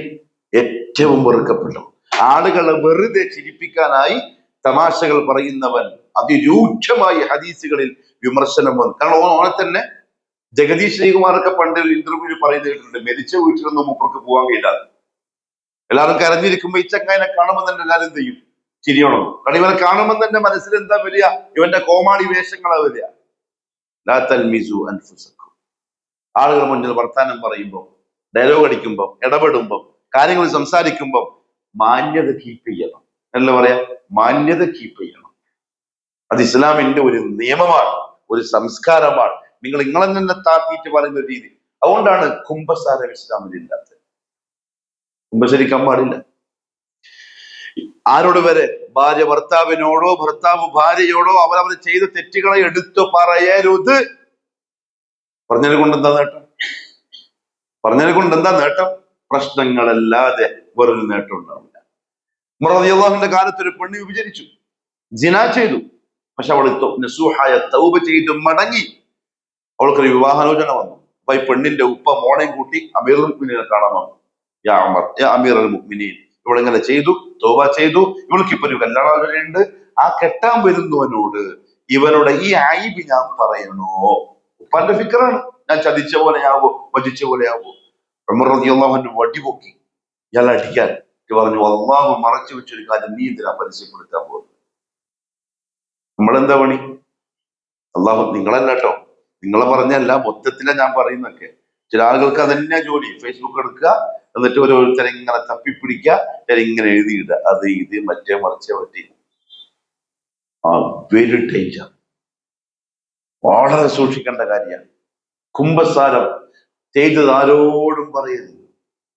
ഏറ്റവും വെറുക്കപ്പെട്ടവൻ. ആളുകളെ വെറുതെ ചിരിപ്പിക്കാനായി തമാശകൾ പറയുന്നവൻ. അതിരൂക്ഷമായി ഹദീസുകളിൽ വിമർശനം വന്നു. കാരണം ഓനെ തന്നെ ജഗദീഷ് ശ്രീകുമാറൊക്കെ പണ്ട് ഒരു ഇന്റർവ്യൂവിൽ പറയുന്നത് കേട്ടിട്ടുണ്ട്, മരിച്ച വീട്ടിലൊന്നും മൂപ്പർക്ക് പോകാൻ കഴിയില്ല. എല്ലാവരും കരഞ്ഞിരിക്കുമ്പോ ഈ ചങ്ങായിനെ കാണുമ്പോൾ തന്നെ എല്ലാവരും എന്ത് ചെയ്യും? ചിരിയണം. കാരണം ഇവനെ കാണുമ്പോൾ തന്നെ മനസ്സിൽ എന്താ വരിക? ഇവന്റെ കോമാളി വേഷങ്ങളാ വരിക. ലാ തൽമിസു അൻഫുസകും. ആളുകൾ മുന്നിൽ വർത്താനം പറയുമ്പോൾ, ഡയലോഗ് അടിക്കുമ്പോൾ, ഇടപെടുമ്പോൾ, കാര്യങ്ങൾ സംസാരിക്കുമ്പോൾ മാന്യത കീപ്പ് ചെയ്യണം. എന്ന് പറയാ, മാന്യത കീപ്പ് ചെയ്യണം. അത് ഇസ്ലാമിന്റെ ഒരു നിയമമാണ്, ഒരു സംസ്കാരമാണ്. നിങ്ങൾ നിങ്ങളെ തന്നെ താത്തിയിട്ട് പറയുന്ന രീതി. അതുകൊണ്ടാണ് കുംഭസാരം ഇസ്ലാമിൽ ഇല്ലാത്തത്. കുംഭസരിക്കാൻ പാടില്ല. ആരോട് വരെ? ഭാര്യ ഭർത്താവിനോടോ ഭർത്താവ് ഭാര്യയോടോ അവരവർ ചെയ്ത തെറ്റുകളെ എടുത്തു പറയരുത്. പറഞ്ഞതിനെ കൊണ്ട് എന്താ നേട്ടം? പറഞ്ഞതിനെ കൊണ്ട് എന്താ നേട്ടം? പ്രശ്നങ്ങളല്ലാതെ വേറൊരു നേട്ടം ഉണ്ടാവില്ല. ഉമർ റളിയല്ലാഹുവിന്റെ കാലത്ത് ഒരു പെണ്ണ് വിഭജിച്ചു, ജിനാ ചെയ്തു. പക്ഷെ അവൾ നസൂഹായ തൗബ ചെയ്ത് മടങ്ങി. അവൾക്കൊരു വിവാഹാലോചന വന്നു. അപ്പൊ ഈ പെണ്ണിന്റെ ഉപ്പ മോളെയും കൂട്ടി അമീറുൽ മുഅ്മിനീനെ കാണാൻ വന്നു. യാ ഉമർ, യാ അമീറുൽ മുഅ്മിനീൻ, ഇവളിങ്ങനെ ചെയ്തു, തൗബ ചെയ്തു, ഇവൾക്ക് ഇപ്പൊ ഒരു കല്യാണാലോചനയുണ്ട്. ആ കെട്ടാൻ വരുന്നവനോട് ഇവനുടെ ഈ ഐബ് ഞാൻ പറയണോ? ഉപ്പാന്റെ ഫിക്കറാണ്. ഞാൻ ചതിച്ച പോലെയാവോ, വഞ്ചിച്ച പോലെയാവോ? ഉമർ റളിയല്ലാഹു അൻഹു വടി പൊക്കി ഇയാളെ അടിക്കാൻ പറഞ്ഞു, അല്ലാഹു മറച്ചു വെച്ചൊരു കാര്യം നീ എന്തിനാ പരസ്യപ്പെടുത്താൻ പോകുന്നത്? നമ്മളെന്താ പണി? അള്ളാഹു നിങ്ങളല്ല കേട്ടോ, നിങ്ങളെ പറഞ്ഞല്ല, മൊത്തത്തില ഞാൻ പറയുന്നൊക്കെ. ചില ആളുകൾക്ക് അതന്നെ ജോലി. ഫേസ്ബുക്ക് എടുക്കുക, എന്നിട്ട് ഓരോരുത്തരെ ഇങ്ങനെ തപ്പിപ്പിടിക്കുക, ഇങ്ങനെ എഴുതിയിടുക, അത് ഇത് മറ്റേ മറിച്ചേ പറ്റി. വെരി ഡേഞ്ചർ, വളരെ സൂക്ഷിക്കേണ്ട കാര്യമാണ്. കുംഭസാരം ചെയ്തത് ആരോടും പറയരുത്.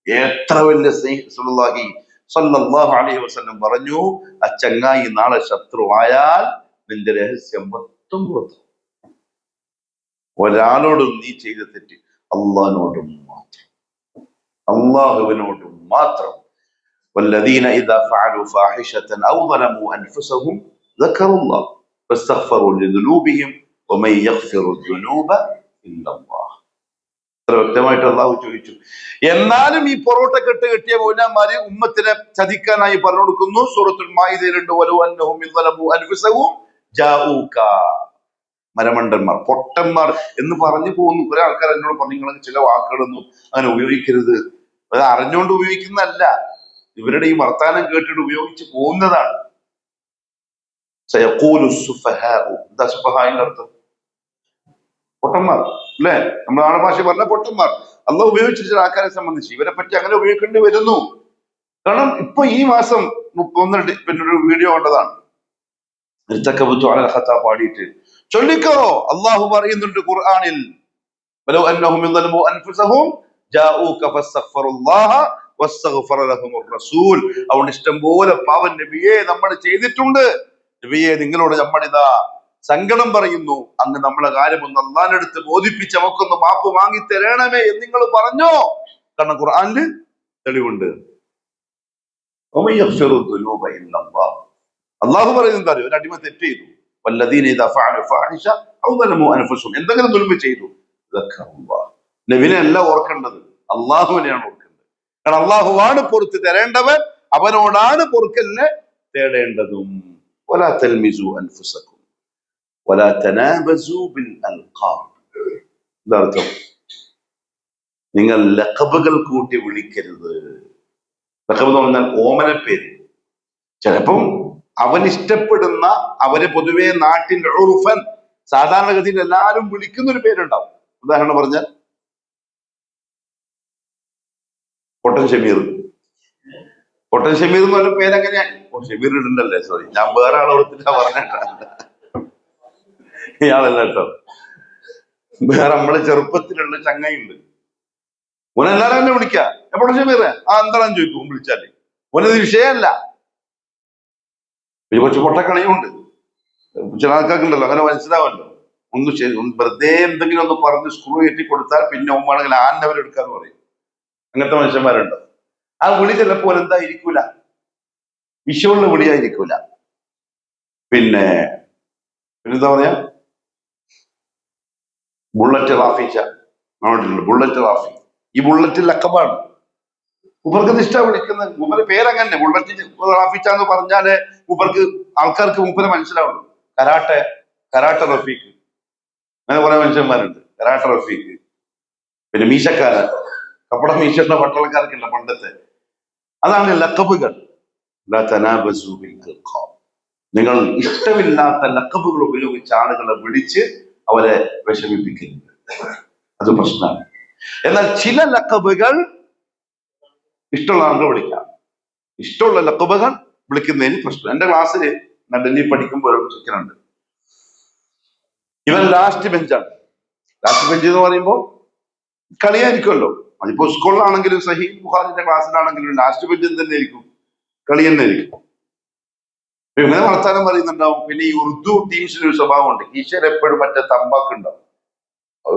എത്ര വലിയ സ്നേഹി സല്ലല്ലാഹു അലൈഹി വസല്ലം പറഞ്ഞു, ആ ചങ്ങായി നാളെ ശത്രുവായാൽ നിന്റെ രഹസ്യം മൊത്തം പുറത്തു. ഒരാളോടും നീ ചെയ്ത തെറ്റ് അള്ളാഹിനോടും മാത്രം, അള്ളാഹുവിനോടും മാത്രം. والذين إذا فعلوا فاحشة أو ظلموا أنفسهم ذكروا الله فاستغفروا لذنوبهم ومن يغفر الذنوب إلا الله. വ്യക്തമായിട്ട് അള്ളാഹു ചോദിച്ചു. എന്നാലും ഈ പൊറോട്ട കെട്ട് കെട്ടിയ മൗലന്മാര് ഉമ്മത്തിനെ ചതിക്കാനായി പറഞ്ഞു കൊടുക്കുന്നു. സൂറത്തുൽ മാഇദയിലുണ്ട്, വലൗ അന്നഹും യളമു അൻഫുസഹും ജാഊക. മരമണ്ടന്മാർ, പൊട്ടന്മാർ എന്ന് പറഞ്ഞു പോകുന്നു. കുറെ ആൾക്കാർ എന്നോട് പറഞ്ഞു, നിങ്ങൾ ചില വാക്കുകളൊന്നും അങ്ങനെ ഉപയോഗിക്കരുത്. അത് അറിഞ്ഞുകൊണ്ട് ഉപയോഗിക്കുന്നതല്ല, ഇവരുടെ ഈ വർത്താനം കേട്ടിട്ട് ഉപയോഗിച്ച് പോകുന്നതാണ്. സയഖൂലു സുഫഹാഉ. എന്താ സുഫഹാഇന്റെ അർത്ഥം? പൊട്ടന്മാർ അല്ലെ? നമ്മുടെ നാടൻ ഭാഷ പറഞ്ഞ പൊട്ടന്മാർ. അള്ളാഹു ഉപയോഗിച്ച ചില ആൾക്കാരെ സംബന്ധിച്ച് ഇവരെ പറ്റി അങ്ങനെ ഉപയോഗിക്കേണ്ടി വരുന്നു. കാരണം ഇപ്പൊ ഈ മാസം പിന്നെ ഒരു വീഡിയോ കണ്ടതാണ്, പാടിയിട്ട് ചൊല്ലിക്കോ. അള്ളാഹു പറയുന്നുണ്ട് ഖുർആനിൽ, വലൗ അന്നഹും യളമു അൻഫുസഹും ജാഊക ഫസ്തഗ്ഫിറുല്ലാഹ വസ്തഗ്ഫറ ലഹുമുർ റസൂൽ. അതുകൊണ്ട് ഇഷ്ടം പോലെ പാവം നബിയെ നമ്മൾ ചെയ്തിട്ടുണ്ട്. നബിയെ നിങ്ങളോട് നമ്മളിതാ സങ്കടം പറയുന്നു, അങ്ങ് നമ്മളെ കാര്യം ഒന്ന് അള്ളാഹിന്റെ അടുത്ത് ബോധിപ്പിച്ച് നമുക്കൊന്ന് മാപ്പ് വാങ്ങി തരണമേ എന്ന് നിങ്ങൾ പറഞ്ഞോ. കാരണം ഖുർആനില് തെളിവുണ്ട്. അള്ളാഹു പറയുന്നത് ഒരു അടിമ തെറ്റ് ചെയ്തു, എന്തെങ്കിലും ദുൽമ ചെയ്തു, നബിനെ അല്ല ഓർക്കേണ്ടത്, അള്ളാഹുവിനെയാണ് ഓർക്കേണ്ടത്. കാരണം അള്ളാഹുവാണ് പൊറുത്ത് തരേണ്ടവൻ, അവനോടാണ് പൊറുക്കലിനെ തേടേണ്ടതും. വലാ തൽമിസു അൻഫുസകും വലാ തനാബസു ബിൽ അൽഖാബ്. എന്താർത്ഥം? നിങ്ങൾ ലഖബുകൾ കൂട്ടി വിളിക്കരുത്. ലഖബ് എന്ന് പറഞ്ഞാൽ ഓമന പേര്. ചിലപ്പം അവൻ ഇഷ്ടപ്പെടുന്ന, അവരെ പൊതുവെ നാട്ടിൽ ഉറുഫൻ സാധാരണഗതിയിൽ എല്ലാവരും വിളിക്കുന്ന ഒരു പേരുണ്ടാവും. ഉദാഹരണം പറഞ്ഞാൽ പൊട്ടൻ ഷമീർ. പൊട്ടൻ ഷമീർ എന്ന് പറഞ്ഞ പേരെങ്ങനെയാ? ഷമീർ ഇടണ്ടല്ലേ, സോറി, ഞാൻ വേറെ ആളോടത്തില്ല പറഞ്ഞിട്ടാണ്, ഇയാളല്ല കേട്ടോ. വേറെ നമ്മളെ ചെറുപ്പത്തിലുള്ള ചങ്ങയുണ്ട്, ഓനെല്ലാരും തന്നെ വിളിക്കുക, എപ്പോഴും ഷമീർ എന്താണെന്ന് ചോദിക്കും വിളിച്ചാല്. ഓനത് വിഷയമല്ല. പിന്നെ കുറച്ച് പൊട്ടക്കളിയുണ്ട്, ചില ആൾക്കാർക്കുണ്ടല്ലോ അങ്ങനെ മനസ്സിലാവല്ലോ. ഒന്ന് വെറുതെ എന്തെങ്കിലും ഒന്ന് പറഞ്ഞ് സ്ക്രൂ കയറ്റി കൊടുത്താൽ പിന്നെ ഒമ്മാണെങ്കിൽ ആന്നവരെടുക്കാന്ന് പറയും. അങ്ങനത്തെ മനുഷ്യന്മാരുണ്ട്. ആ വിളി ചിലപ്പോൾ എന്തായിരിക്കൂല, വിഷമുള്ള വിളിയായിരിക്കൂല. പിന്നെന്താ പറയാ, ബുള്ളറ്റ് റാഫിച്ച നോട്ടിട്ടുണ്ട്, ബുള്ളറ്റ് റാഫി. ഈ ബുള്ളറ്റ് ലക്കബാണ്. ഉബർക്ക് നിഷ്ഠ വിളിക്കുന്ന ഉബര് പേരങ്ങനെ ബുള്ളറ്റ് റാഫിച്ച എന്ന് പറഞ്ഞാല് ഉബർക്ക് ആൾക്കാർക്ക് മുപ്പരെ മനസ്സിലാവുള്ളൂ. കരാട്ട റഫീഖ്, അങ്ങനെ കുറെ മനുഷ്യന്മാരുണ്ട്. കരാട്ട റഫീഖ്, പിന്നെ മീശക്കാരൻ, കപ്പട മീശയുടെ പട്ടാളക്കാർക്കുള്ള പണ്ടത്തെ, അതാണ് ലക്കബുകൾ. നിങ്ങൾ ഇഷ്ടമില്ലാത്ത ലക്കബുകൾ ഉപയോഗിച്ച് ആളുകളെ വിളിച്ച് അവരെ വിഷമിപ്പിക്കരുത്, അത് പ്രശ്നമാണ്. എന്നാൽ ചില ലക്കബുകൾ ഇഷ്ടമുള്ള ആളുകൾ വിളിക്കാം. ഇഷ്ടമുള്ള ലക്കബുകൾ വിളിക്കുന്നതിന് പ്രശ്നം. എന്റെ ക്ലാസ്സിൽ ഞാൻ ഡൽഹി പഠിക്കുമ്പോൾ ചിക്കനുണ്ട്, ഇവൻ ലാസ്റ്റ് ബെഞ്ചാണ്. ലാസ്റ്റ് ബെഞ്ച് എന്ന് പറയുമ്പോൾ കളിയായിരിക്കുമല്ലോ. അതിപ്പോ സ്കൂളിലാണെങ്കിലും സഹീഹ് ബുഖാരിന്റെ ക്ലാസ്സിലാണെങ്കിലും ലാസ്റ്റ് ബെഞ്ച് തന്നെ ആയിരിക്കും, കളി തന്നെ ആയിരിക്കും. ഇങ്ങനെ വർത്താനം പറയുന്നുണ്ടാവും. പിന്നെ ഈ ഉറുദു ടീംസിന് ഒരു സ്വഭാവമുണ്ട്, ഈശ്വർ എപ്പോഴും മറ്റേ തമ്പാക്ക് ഉണ്ടാവും.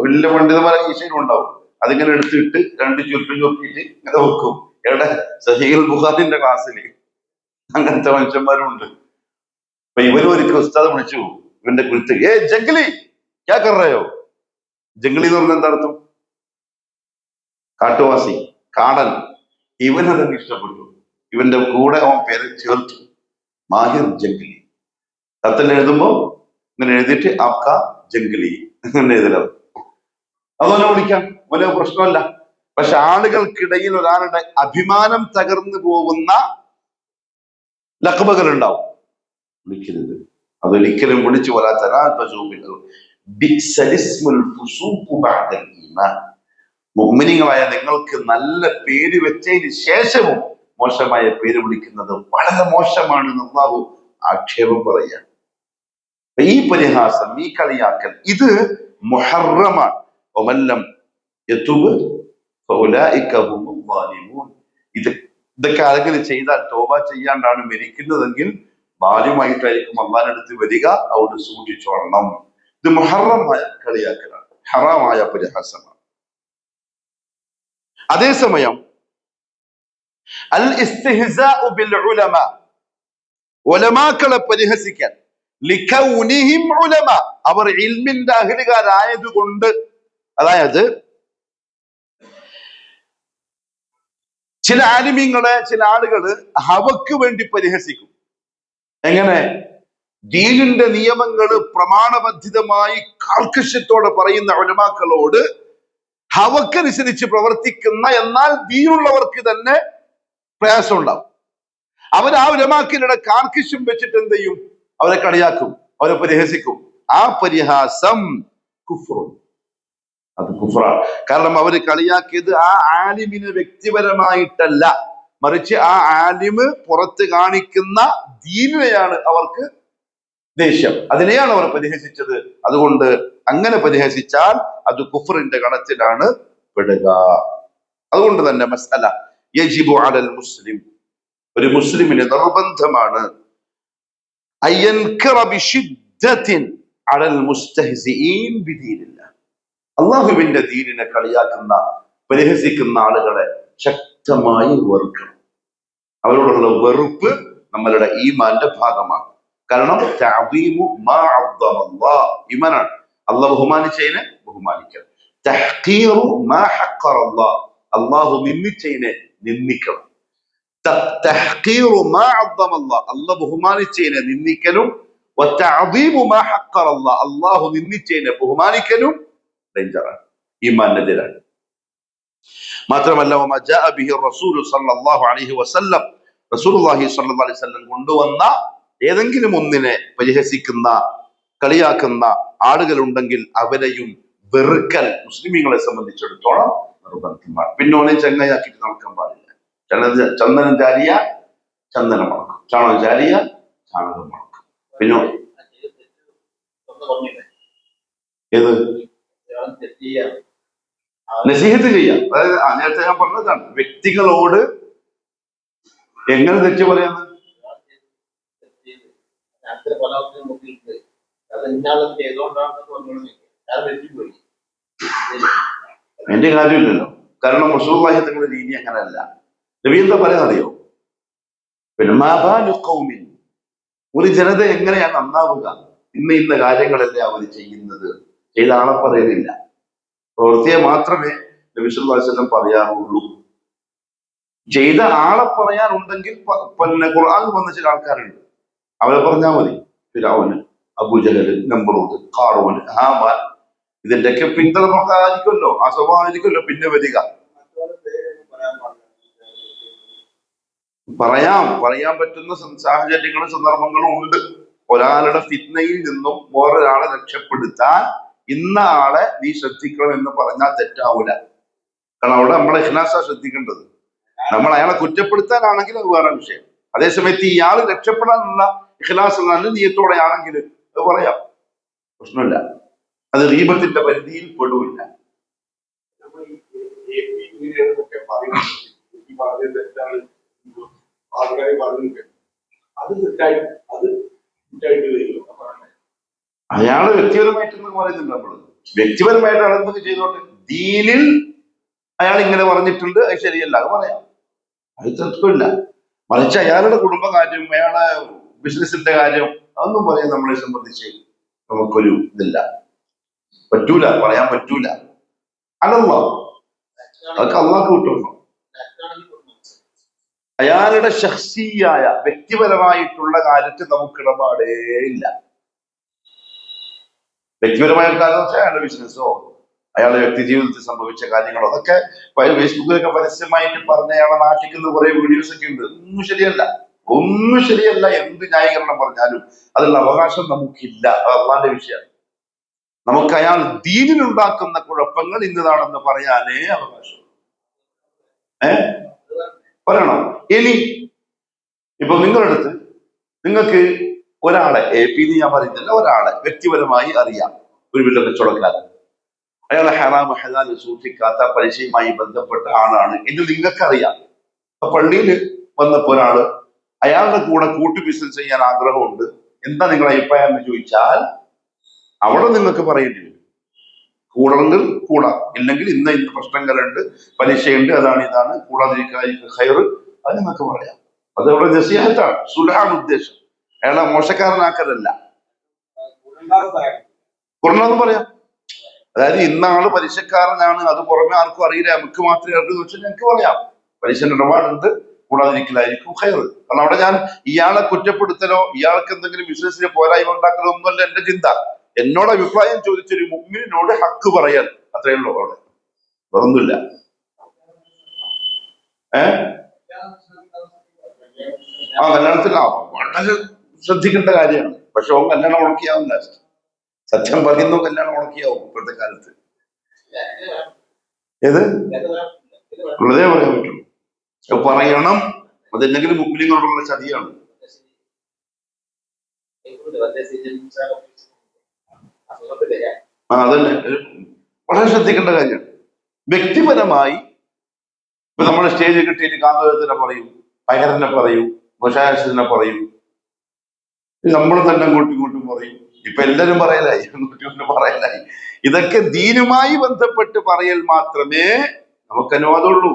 വലിയ പണ്ഡിതന്മാരെ ഈശ്വരും ഉണ്ടാവും. അതിങ്ങനെ എടുത്തിട്ട് രണ്ട് ചുരുട്ടും ചുരുട്ടിട്ട് ഇങ്ങനെ വെക്കും. എവിടെ? സഹീഹ് ബുഖാരിന്റെ ക്ലാസ്സിൽ അങ്ങനത്തെ മനുഷ്യന്മാരും ഉണ്ട്. അപ്പൊ ഇവരും ഒരിക്കൽ ഉസ്താദ് വിളിച്ചു ഇവന്റെ കുരുത്ത്, ജംഗലി ക്യാ കർ റഹേ ഹോ. ജംഗലി എന്ന് പറഞ്ഞാൽ എന്താ അർത്ഥം? കാട്ടുവാസി, കാടൻ. ഇവനതങ്ങ് ഇഷ്ടപ്പെട്ടു. ഇവന്റെ കൂടെ അവൻ പേര് ചേർത്തു, മാഹിർ ജംഗലി. കത്തിൽ എഴുതുമ്പോ ഇങ്ങനെ എഴുതിയിട്ട് ആപ്ക ജംഗലി അങ്ങനെ എഴുതലാണ്. അതുപോലെ വിളിക്കാം, വലിയ പ്രശ്നമല്ല. പക്ഷെ ആളുകൾക്കിടയിൽ ഒരാളുടെ അഭിമാനം തകർന്നു പോകുന്ന ലഖബുകൾ ഉണ്ടാവും, വിളിക്കരുത്. അതൊരിക്കലും വിളിച്ചു വരാൻ മുഅ്മിനീങ്ങളായ നിങ്ങൾക്ക് നല്ല പേര് വെച്ചതിന് ശേഷവും മോശമായ പേര് വിളിക്കുന്നത് വളരെ മോശമാണ് എന്ന് അല്ലാഹു ആക്ഷേപം പറയുക. ഈ പരിഹാസം, ഈ കളിയാക്കൽ, ഇത് മുഹറമാണ്. വമല്ലം യതുബ് ഫഉലൈക ഹുമുൽ ളാലിമൂൻ. ഇതൊക്കെ ആരെങ്കിലും ചെയ്താൽ, തൗബ ചെയ്യാണ്ടാണ് മരിക്കുന്നതെങ്കിൽ ബാല്യമായിട്ടായിരിക്കും അള്ളാഹിന്റെ അടുത്ത് വരിക. അവിടെ സൂക്ഷിച്ചോളണം. ഇത് മുഹറമായ കളിയാക്കലാണ്, ഹറാമായ പരിഹാസമാണ്. അതേസമയം അൽ ഇസ്തിഹ്സാഉ ബിൽ ഉലമ, ഉലമാക്കളെ പരിഹസിക്കാൻ, ലികൗനിഹിം ഉലമ, അവർ ഇൽമിന്റെ അഹ്ലുകാരായതുകൊണ്ട്. അതായത് ചില ആലിമീങ്ങളെ ചില ആളുകള് ഹവക്ക് വേണ്ടി പരിഹസിക്കും. എങ്ങനെ? ദീനിന്റെ നിയമങ്ങള് പ്രമാണബദ്ധിതമായി കാർക്കശ്യത്തോടെ പറയുന്ന ഉലമാക്കളോട് ഹവക്കനുസരിച്ച് പ്രവർത്തിക്കുന്ന, എന്നാൽ ദീനുള്ളവർക്ക് തന്നെ പ്രയാസം ഉണ്ടാവും. അവർ ആ ഉലമാക്കളുടെ കാർക്കശ്യം വെച്ചിട്ട് എന്ത് ചെയ്യും? അവരെ കളിയാക്കും, അവരെ പരിഹസിക്കും. ആ പരിഹാസം കുഫ്റും, അത് കുഫ്റാണ്. കാരണം അവര് കളിയാക്കിയത് ആ ആലിമിന് വ്യക്തിപരമായിട്ടല്ല, മറിച്ച് ആ ആലിമ് പുറത്ത് കാണിക്കുന്ന ദീനിനെയാണ് അവർക്ക് ദേഷ്യം, അതിനെയാണ് അവർ പരിഹസിച്ചത്. അതുകൊണ്ട് അങ്ങനെ പരിഹസിച്ചാൽ അത് കുഫറിന്റെ ഗണത്തിലാണ് പെടുക. അതുകൊണ്ട് തന്നെ മസ്അല യജിബു അലൽ മുസ്ലിം, ഒരു മുസ്ലിമിന് നിർബന്ധമാണ് അയൻകറ ബിശിദ്ദത്തിൻ അലൽ മുസ്തഹ്സിഈൻ ബിദീനില്ലാഹ്, അല്ലാഹുവിന്റെ ദീനിനെ കളിയാക്കുന്ന, പരിഹസിക്കുന്ന ആളുകളെ ശക്തമായി വെറുക്കണം. അവരോടുള്ള വെറുപ്പ് നമ്മളുടെ ഈമാന്റെ ഭാഗമാണ്. കാരണം തഅദീമു മാ അദ്ദമല്ലാഹ്, ഈമാനാണ്. അല്ലാഹ് ബഹുമാനിച്ചതിനെ ബഹുമാനിക്കണം. തഹ്ഖീറു മാ ഹഖറല്ലാഹ്, അല്ലാഹു നിന്ദിച്ചതിനെ നിന്ദിക്കണം. തഹ്ഖീറു മാ അദ്ദമല്ലാഹ്, അല്ലാഹ് ബഹുമാനിച്ചതിനെ നിന്ദിക്കലും, വതഅദീമു മാ ഹഖറല്ലാഹ്, അല്ലാഹു നിന്ദിച്ചതിനെ ബഹുമാനിക്കലും ഡേഞ്ചറാണ്, ഈമാനെതിരാണ്. മാത്രമല്ല വമാ ജാഅ ബിഹി റസൂലു സ്വല്ലല്ലാഹു അലൈഹി വസല്ലം, റസൂലുള്ളാഹി സ്വല്ലല്ലാഹു അലൈഹി വസല്ലം കൊണ്ടുവന്ന ഏതെങ്കിലും ഒന്നിനെ പരിഹസിക്കുന്ന, കളിയാക്കുന്ന ആളുകളുണ്ടെങ്കിൽ അവരെയും വെറുക്കൽ മുസ്ലിമീങ്ങളെ സംബന്ധിച്ചിടത്തോളം നിർബന്ധമാണ്. പിന്നെ ഓനെ ചങ്ങയാക്കിയിട്ട് നടക്കാൻ പാടില്ല. ചന്ദനം ചാരിയ ചന്ദനം മണക്കും, ചാണകം ചാരിയ ചാണകം മണക്കും. പിന്നെ ഏത് നസീഹത്ത് ചെയ്യാം. അതായത് നേരത്തെ ഞാൻ പറഞ്ഞതാണ്, വ്യക്തികളോട് എങ്ങനെ തെറ്റ് പറയാന്ന്. അതിന്റെ കാര്യമില്ലല്ലോ. കാരണം റസൂലുള്ളാഹി തങ്ങളുടെ രീതി അങ്ങനെയല്ല. നബി എന്താ പറയാന്നറിയോ? പിന്നെ ഒരു ജനത എങ്ങനെയാണ് നന്നാവുക? ഇന്ന കാര്യങ്ങളല്ലേ അവർ ചെയ്യുന്നത്, ചെയ്ത ആളെ പറയുന്നില്ല, പ്രവൃത്തിയെ മാത്രമേ നബി സല്ലല്ലാഹു അലൈഹി വസല്ലം പറയാറുള്ളൂ. ചെയ്ത ആളെ പറയാനുണ്ടെങ്കിൽ പിന്നെ ഖുർആൻ വന്ന ചില ആൾക്കാരുണ്ട്, അവരെ പറഞ്ഞാൽ മതി. ഫിർഔന്, അബൂജഹല്, നമ്രൂദ്, ഖാറൂൻ, ഹാമാൻ, ഇതിന്റെയൊക്കെ പിന്തുണക്കായിരിക്കുമല്ലോ, ആ സ്വഭാവമായിരിക്കുമല്ലോ പിന്നെ വരിക. പറയാൻ പറ്റുന്ന സാഹചര്യങ്ങളും സന്ദർഭങ്ങളും ഉണ്ട്. ഒരാളുടെ ഫിത്നയിൽ നിന്നും വേറൊരാളെ രക്ഷപ്പെടുത്താൻ ഇന്ന ആളെ നീ ശ്രദ്ധിക്കണം എന്ന് പറഞ്ഞാൽ തെറ്റാവൂല. കാരണം അവിടെ നമ്മളെ ഇഖ്ലാസാ ശ്രദ്ധിക്കേണ്ടത്. നമ്മൾ അയാളെ കുറ്റപ്പെടുത്താനാണെങ്കിൽ അത് വേറെ വിഷയം. അതേസമയത്ത് ഇയാൾ രക്ഷപ്പെടാനുള്ള ഇഖ്ലാസ് നല്ല നീയത്തോടെ ആണെങ്കിൽ അത് പറയാം, പ്രശ്നമില്ല. അത് ഗീബത്തിന്റെ പരിധിയിൽ പെടില്ല. അയാള് വ്യക്തിപരമായിട്ട് പറയുന്നുണ്ട്. നമ്മള് വ്യക്തിപരമായിട്ട് അയാളെന്തൊക്കെ ചെയ്തോട്ടെ, ദീനിൽ അയാൾ ഇങ്ങനെ പറഞ്ഞിട്ടുണ്ട്, അത് ശരിയല്ല, അത് പറയാം, അത് തെറ്റില്ല. മറിച്ച് അയാളുടെ കുടുംബകാര്യം, അയാളെ ബിസിനസിന്റെ കാര്യം, അതൊന്നും പറയാൻ നമ്മളെ സംബന്ധിച്ച് നമുക്കൊരു ഇതില്ല, പറ്റൂല, പറയാൻ പറ്റൂല. അതല്ലോ അതൊക്കെ അള്ളാഹ് വിട്ടുള്ളൂ. അയാളുടെ ശഖ്സിയായ വ്യക്തിപരമായിട്ടുള്ള കാര്യത്തിൽ നമുക്ക് ഇടപാടേ ഇല്ല. വ്യക്തിപരമായ കാര്യം വെച്ചാൽ അയാളുടെ ബിസിനസ്സോ അയാളുടെ വ്യക്തി ജീവിതത്തിൽ സംഭവിച്ച കാര്യങ്ങളോ അതൊക്കെ ഫേസ്ബുക്കിലൊക്കെ പരസ്യമായിട്ട് പറഞ്ഞ അയാളെ നാട്ടിക്കുന്ന കുറെ വീഡിയോസ് ഒക്കെ ഉണ്ട്. ഒന്നും ശരിയല്ല. എന്ത് ന്യായീകരണം പറഞ്ഞാലും അതിനുള്ള അവകാശം നമുക്കില്ല. അത് അള്ളാന്റെ വിഷയമാണ്. നമുക്ക് അയാൾ ദീനിനുണ്ടാക്കുന്ന കുഴപ്പങ്ങൾ ഇന്നതാണെന്ന് പറയാനേ അവകാശം. പറയണം. ഇനി ഇപ്പൊ നിങ്ങളുടെ അടുത്ത് നിങ്ങൾക്ക് ഒരാളെ AP ഞാൻ പറയുന്നില്ല, ഒരാളെ വ്യക്തിപരമായി അറിയാം, ഒരു വലിയ കച്ചവടക്കാരൻ, അയാളെ ഹറാമ് ഹലാല് സൂക്ഷിക്കാത്ത പലിശയുമായി ബന്ധപ്പെട്ട ആളാണ് എന്ന് നിങ്ങൾക്കറിയാം. അപ്പൊ പള്ളിയിൽ വന്നപ്പോ ഒരാള് അയാളുടെ കൂടെ കൂട്ടു ബിസിനസ് ചെയ്യാൻ ആഗ്രഹമുണ്ട്, എന്താ നിങ്ങളുടെ അഭിപ്രായം എന്ന് ചോദിച്ചാൽ അവിടെ നിങ്ങൾക്ക് പറയേണ്ടി വരും. കൂടണമെങ്കിൽ കൂടാം, ഇല്ലെങ്കിൽ ഇന്ന പ്രശ്നങ്ങളുണ്ട്, പലിശയുണ്ട്, അതാണ് ഇതാണ്, കൂടാതിരിക്കാൻ ഹൈർ, അത് നിങ്ങൾക്ക് പറയാം. അത് അവിടെ നസീഹത്താണ്, സുലഹാണ് ഉദ്ദേശം. അയാളെ മോശക്കാരനാക്കലല്ല, കുറഞ്ഞെന്ന് പറയാം. അതായത് ഇന്ന ആള് പലിശക്കാരനാണ്, അത് പുറമെ ആർക്കും അറിയില്ല, നമുക്ക് മാത്രമേ അറിയൂ വെച്ചാൽ ഞങ്ങൾക്ക് പറയാം പലിശന്റെ ഇടപാടുണ്ട്, കൂടാതിരിക്കലായിരിക്കും ഹൈർ. കാരണം അവിടെ ഞാൻ ഇയാളെ കുറ്റപ്പെടുത്തലോ ഇയാൾക്ക് എന്തെങ്കിലും ബിസിനസ്സിന് പോരായ്മ ഉണ്ടാക്കലോ ഒന്നുമല്ല എന്റെ ചിന്ത. എന്നോട് അഭിപ്രായം ചോദിച്ചൊരു മുഅ്മിനോട് ഹക്ക് പറയാൻ, അത്രയേ ഉള്ളൂ. അവിടെ വേറൊന്നുമില്ല. കല്യാണത്തിൽ വളരെ ശ്രദ്ധിക്കേണ്ട കാര്യമാണ്. പക്ഷെ ഓൻ കല്യാണം ഉണക്കിയാവില്ല, സത്യം പറയുന്നു, കല്യാണം ഉണക്കിയാവും ഇപ്പോഴത്തെ കാലത്ത്. ഏത് ഉള്ളതേ പറയാൻ പറ്റുള്ളൂ, പറയണം. അതെന്തെങ്കിലും മുസ്ലിങ്ങളോടുള്ള ചതിയാണ്. അതന്നെ വളരെ ശ്രദ്ധിക്കേണ്ട കാര്യമാണ്. വ്യക്തിപരമായി ഇപ്പൊ നമ്മളെ സ്റ്റേജിൽ കിട്ടിയിട്ട് കാന്തോരത്തിനെ പറയും, പകരനെ പറയും, മുഷാഹിദിനെ പറയും, നമ്മൾ തന്നെ അങ്ങോട്ടും പറയും. ഇപ്പൊ എല്ലാരും പറയലായി, അങ്ങോട്ടും പറയലായി. ഇതൊക്കെ ദീനുമായി ബന്ധപ്പെട്ട് പറയൽ മാത്രമേ നമുക്ക് അനുവാദമുള്ളൂ.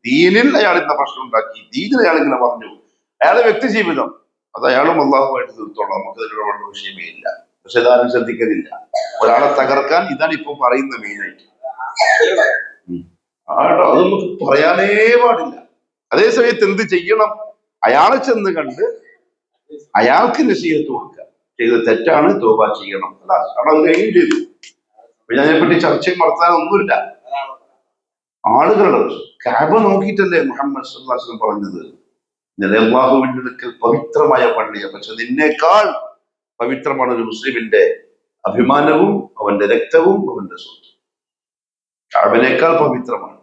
ദീനിൽ അയാൾ ഇന്ന പ്രശ്നം ഉണ്ടാക്കി, ദീനിൽ അയാൾ ഇങ്ങനെ പറഞ്ഞു, അയാളെ വ്യക്തി ജീവിതം അത് അയാളും അള്ളാഹുമായിട്ട് തീർത്തോളാം, നമുക്ക് അതിലുള്ള വിഷയമേ ഇല്ല. പക്ഷെ ഇതാരും ശ്രദ്ധിക്കുന്നില്ല. ഒരാളെ തകർക്കാൻ ഇതാണ് ഇപ്പൊ പറയുന്നത് മെയിനായിട്ട്. അത് നമുക്ക് പറയാനേ പാടില്ല. അതേസമയത്ത് എന്ത് ചെയ്യണം? അയാളെ ചെന്ന് കണ്ട് അയാൾക്ക് നസീഹത്ത് കൊടുക്കുക, ചെയ്ത തെറ്റാണ്, തൗബ ചെയ്യണം. അവിടെ അത് കഴിയും ചെയ്തു. അപ്പൊ അതിനെപ്പറ്റി ചർച്ചയും നടത്താനൊന്നുമില്ല. ആളുകൾ കഅബ നോക്കിയിട്ടല്ലേ മുഹമ്മദ് സ്വല്ലല്ലാഹു അലൈഹി വസല്ലം പറഞ്ഞത്, അല്ലാഹുവിന്റെ അടുക്കൽ പവിത്രമായ പള്ളിയാണ്, പക്ഷെ നിന്നേക്കാൾ പവിത്രമാണ് ഒരു മുസ്ലിമിന്റെ അഭിമാനവും അവന്റെ രക്തവും അവന്റെ സ്വത്തും. കഅബനേക്കാൾ പവിത്രമാണ്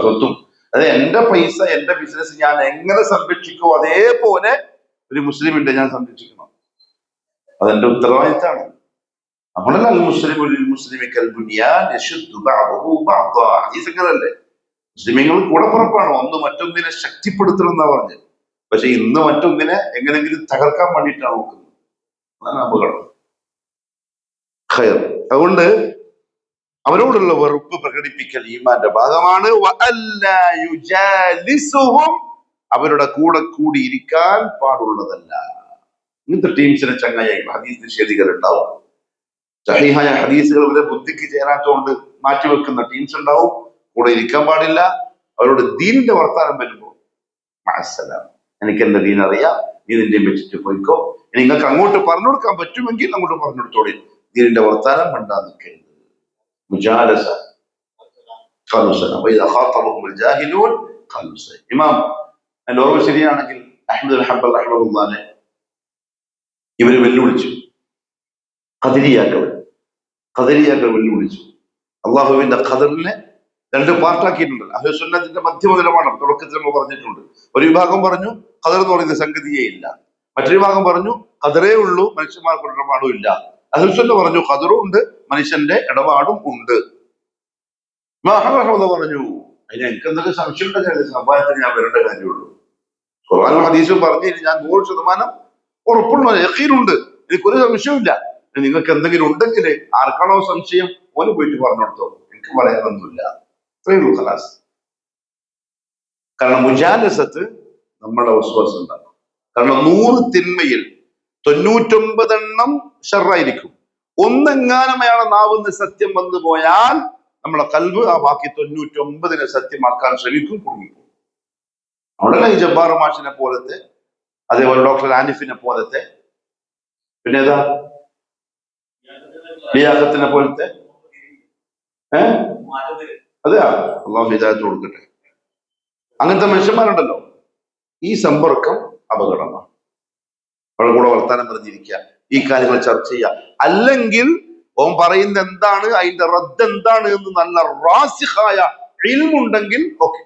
സ്വത്തും. അതായത് എന്റെ പൈസ, എന്റെ ബിസിനസ് ഞാൻ എങ്ങനെ സംരക്ഷിക്കോ അതേപോലെ ഒരു മുസ്ലിമിന്റെ ഞാൻ സംരക്ഷിക്കണം. അതെന്റെ ഉത്തരവാദിത്തമാണ്. നമ്മളല്ല ഹദീസങ്ങളല്ലേ, മുസ്ലിമീങ്ങൾ കൂടപ്പുറപ്പാണ്, ഒന്ന് മറ്റൊന്നിനെ ശക്തിപ്പെടുത്തണം എന്നാ പറഞ്ഞത്. പക്ഷെ ഇന്ന് മറ്റൊന്നിനെ എങ്ങനെങ്കിലും തകർക്കാൻ വേണ്ടിയിട്ടാണ് നോക്കുന്നത്. അതാണ് അപകടം. അതുകൊണ്ട് അവരോടുള്ള വെറുപ്പ് പ്രകടിപ്പിക്കൽ ഈമാന്റെ ഭാഗമാണ്. അവരുടെ കൂടെ കൂടിയിരിക്കാൻ പാടുള്ളതല്ല. ഇങ്ങനത്തെ ടീംസിനെ ചങ്ങായി ഹദീസ് നിഷേധികൾ ഉണ്ടാവും. സഹീഹായ ഹദീസുകൾ വരെ ബുദ്ധിക്ക് ചേരാത്തോണ്ട് മാറ്റിവെക്കുന്ന ടീംസ് ഉണ്ടാവും. കൂടെ ഇരിക്കാൻ പാടില്ല. അവരോട് ദീനിന്റെ വർത്താനം വരുമ്പോ മനസ്സലാം, എനിക്ക് എന്റെ ദീൻ അറിയാം, നീ നിന്റെ വെച്ചിട്ട് പോയിക്കോ, നിങ്ങൾക്ക് അങ്ങോട്ട് പറഞ്ഞു കൊടുക്കാൻ പറ്റുമെങ്കിൽ അങ്ങോട്ട് പറഞ്ഞു കൊടുത്തോളി, ദീനിന്റെ വർത്താനം മിണ്ടാൻ നിൽക്കരുത്. മുജാലസ ഇമാം എന്റെ ഓർമ്മ ശരിയാണെങ്കിൽ അഹ്മദ് ഹംബൽ റഹ്മത്തുള്ളാഹിനെ ഇവര് വെല്ലുവിളിച്ചു. ഖദരിയാക്കൾ വെല്ലുവിളിച്ചു. അള്ളാഹുവിന്റെ ഖദറിനെ രണ്ട് പാർട്ടാക്കിയിട്ടുണ്ട്. അഹ്ലുസുന്നത്തിന്റെ മധ്യമനിലപാടാണ്, തുടക്കത്തിൽ നമ്മൾ പറഞ്ഞിട്ടുണ്ട്. ഒരു വിഭാഗം പറഞ്ഞു ഖദർ എന്ന് പറയുന്ന സംഗതിയേ ഇല്ല, മറ്റൊരു വിഭാഗം പറഞ്ഞു ഖദറേ ഉള്ളൂ, മനുഷ്യന്മാർക്ക് ഇടപാടും ഇല്ല. അഹ്ലുസുന്ന പറഞ്ഞു ഖദറും ഉണ്ട്, മനുഷ്യന്റെ ഇടപാടും ഉണ്ട്. പറഞ്ഞു അതിന് എനിക്ക് എന്തൊക്കെ സംശയമുള്ള കാര്യം, സമ്പാദത്തിന് ഞാൻ വരേണ്ട കാര്യമുള്ളൂ. ഖുർആനും ഹദീസും പറഞ്ഞു ഞാൻ 100% ഉറപ്പുള്ള യഖീനുണ്ട്, എനിക്കൊരു സംശയമില്ല. നിങ്ങൾക്ക് എന്തെങ്കിലും ഉണ്ടെങ്കിൽ ആർക്കാണോ സംശയം ഓന് പോയിട്ട് പറഞ്ഞു കൊടുത്തോ, എനിക്ക് പറയാനൊന്നുമില്ല. അത്രയേ ഉള്ളൂ, ഖലാസ്. കാരണം മുജാലസത്ത് നമ്മുടെ വിശ്വാസം ഉണ്ടാകും. കാരണം 100 തിന്മയിൽ 99 ഷർറായിരിക്കും. ഒന്നെങ്ങാനും അയാളെ നാവുന്ന സത്യം വന്നു പോയാൽ നമ്മളെ കൽബ് ആ ബാക്കി 99 സത്യമാക്കാൻ ശ്രമിക്കും, കുടുങ്ങിപ്പോകും. അവിടെ ഈ ജബ്ബാർ മാഷിനെ പോലത്തെ, അതേപോലെ ഡോക്ടർ ആനിഫിനെ പോലത്തെ, പിന്നെ ഏതാ ലിയാഖത്തിനെ പോലത്തെ, അതെയാ അള്ളാഹു ഹിദായത്ത് കൊടുക്കട്ടെ, അങ്ങനത്തെ മനുഷ്യന്മാരുണ്ടല്ലോ. ഈ സമ്പർക്കം അപകടമാണ്. അവരുടെ കൂടെ വർത്താനം പറഞ്ഞിരിക്കുക, ഈ കാര്യങ്ങൾ ചർച്ച ചെയ്യുക. അല്ലെങ്കിൽ ഓൻ പറയുന്ന എന്താണ്, അതിന്റെ റദ്ദ് എന്താണ് എന്ന് നല്ല റാസിഖായ ഇൽമുണ്ടെങ്കിൽ ഓക്കെ,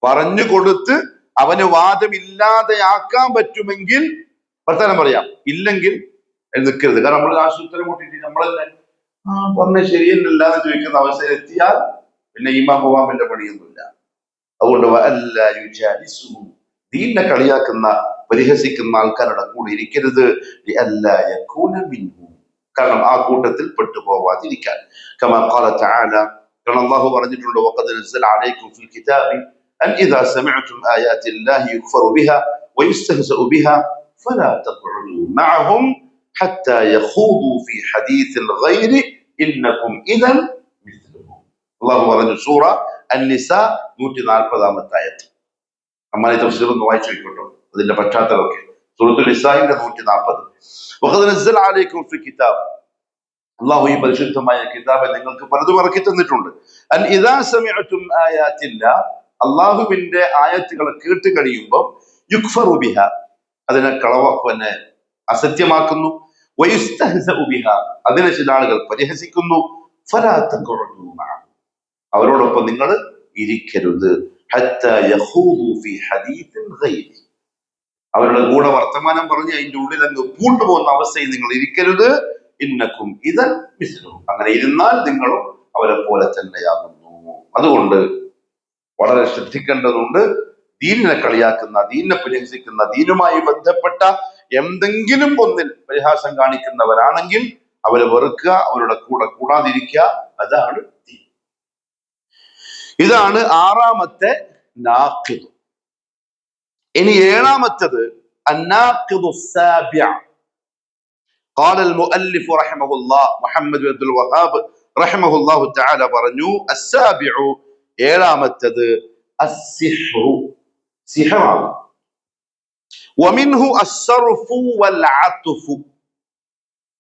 പറഞ്ഞു കൊടുത്ത് അവന് വാദമില്ലാതെയാക്കാൻ പറ്റുമെങ്കിൽ വർത്തമാനം പറയാം. ഇല്ലെങ്കിൽ നിൽക്കരുത്. കാരണം നമ്മൾ ആശുപത്രി കൂട്ടിയിട്ട് നമ്മളല്ലേ പറഞ്ഞ ശരിയല്ല എന്ന് ചോദിക്കുന്ന അവസ്ഥ എത്തിയാൽ പിന്നെ ഈമാൻ പോവാൻ പിന്നെ പണിയൊന്നുമില്ല. അതുകൊണ്ട് ദീനിനെ കളിയാക്കുന്ന പരിഹസിക്കുന്ന ആൾക്കാരുടെ കൂടെ ഇരിക്കരുത്. കാരണം ആ കൂട്ടത്തിൽ പെട്ടുപോവാതിരിക്കാൻ. കാരണം അല്ലാഹു പറഞ്ഞിട്ടുണ്ട്, വഖദ് നസ്സല അലൈക്കും ഫിൽ കിതാബി അൻ ഇദാ സമിഅ്തും ആയാത്തില്ലാഹി യുക്ഫറു ബിഹാ വയുസ്തഹ്സഉ ബിഹാ ഫലാ തഖഉദൂ മഅഹും ഹത്താ യഖൂദൂ ഫീ ഹദീസിൽ ഗൈരി ഇന്നകും ഇദൻ മിസ്ലുഹും. അല്ലാഹു പറഞ്ഞു സൂറ അൻ-നിസാ 140-ാമത്തെ ആയത്ത്. അമ്മായി തഫ്സീർ ഒന്ന് വായിച്ചു നോക്കട്ടോ, അതിന്റെ പശ്ചാത്തലമൊക്കെ. സൂറത്തുൽ നിസാഇന്റെ 140. വഖദ് നസ്സല അലൈക്കും ഫിൽ കിതാബ്, അല്ലാഹു ഈ പരിശുദ്ധമായ കിതാബ് നിങ്ങൾക്ക് പലതും ഇറക്കി തന്നിട്ടുണ്ട്. അൻ ഇദാ സമിഅ്തും ആയാത്തില്ലാ, അല്ലാഹുവിന്റെ ആയത്തുകളെ കേട്ട് കഴിയുമ്പോൾ യുക്ഫറു ബിഹാ, അതിനെ പിന്നെ അസത്യമാക്കുന്നു. വയുസ്തഹ്സഉ ബിഹാ, അതിനെ ചില ആളുകൾ പരിഹസിക്കുന്നു. ഫലാ തഖഉദൂ മഅഹും, അവരോടൊപ്പം നിങ്ങൾ ഇരിക്കരുത്. ഹത്താ യഖൂദൂ ഫീ ഹദീസിൻ ഗൈരി, അവരുടെ കൂടെ വർത്തമാനം പറഞ്ഞ് അതിന്റെ ഉള്ളിൽ അങ്ങ് പൂണ്ടുപോകുന്ന അവസ്ഥയിൽ നിങ്ങൾ ഇരിക്കരുത്. ഇന്നക്കും ഇദൻ മിസ്ലുഹും, അങ്ങനെ ഇരുന്നാൽ നിങ്ങളും അവരെ പോലെ തന്നെയാകുന്നു. അതുകൊണ്ട് വളരെ ശ്രദ്ധിക്കേണ്ടതുണ്ട്. ദീനിനെ കളിയാക്കുന്ന, ദീനിനെ പരിഹസിക്കുന്ന, ദീനുമായി ബന്ധപ്പെട്ട എന്തെങ്കിലും ഒന്നിൽ പരിഹാസം കാണിക്കുന്നവരാണെങ്കിൽ അവരെ വെറുക്കുക, അവരുടെ കൂടെ കൂടാതിരിക്കുക. അതാണ് ദീൻ. ഇതാണ് 6ാമത്തെ നാഖിദ്. ഇനി 7ാമത്തത് അന്നാഖിദു السابع. قال المؤلف رحمه الله محمد بن عبد الوهاب رحمه الله تعالى പറഞ്ഞു السابع 7ാമത്തത് السحر, സിഹറാണ്. ومنه الصرف والعطف.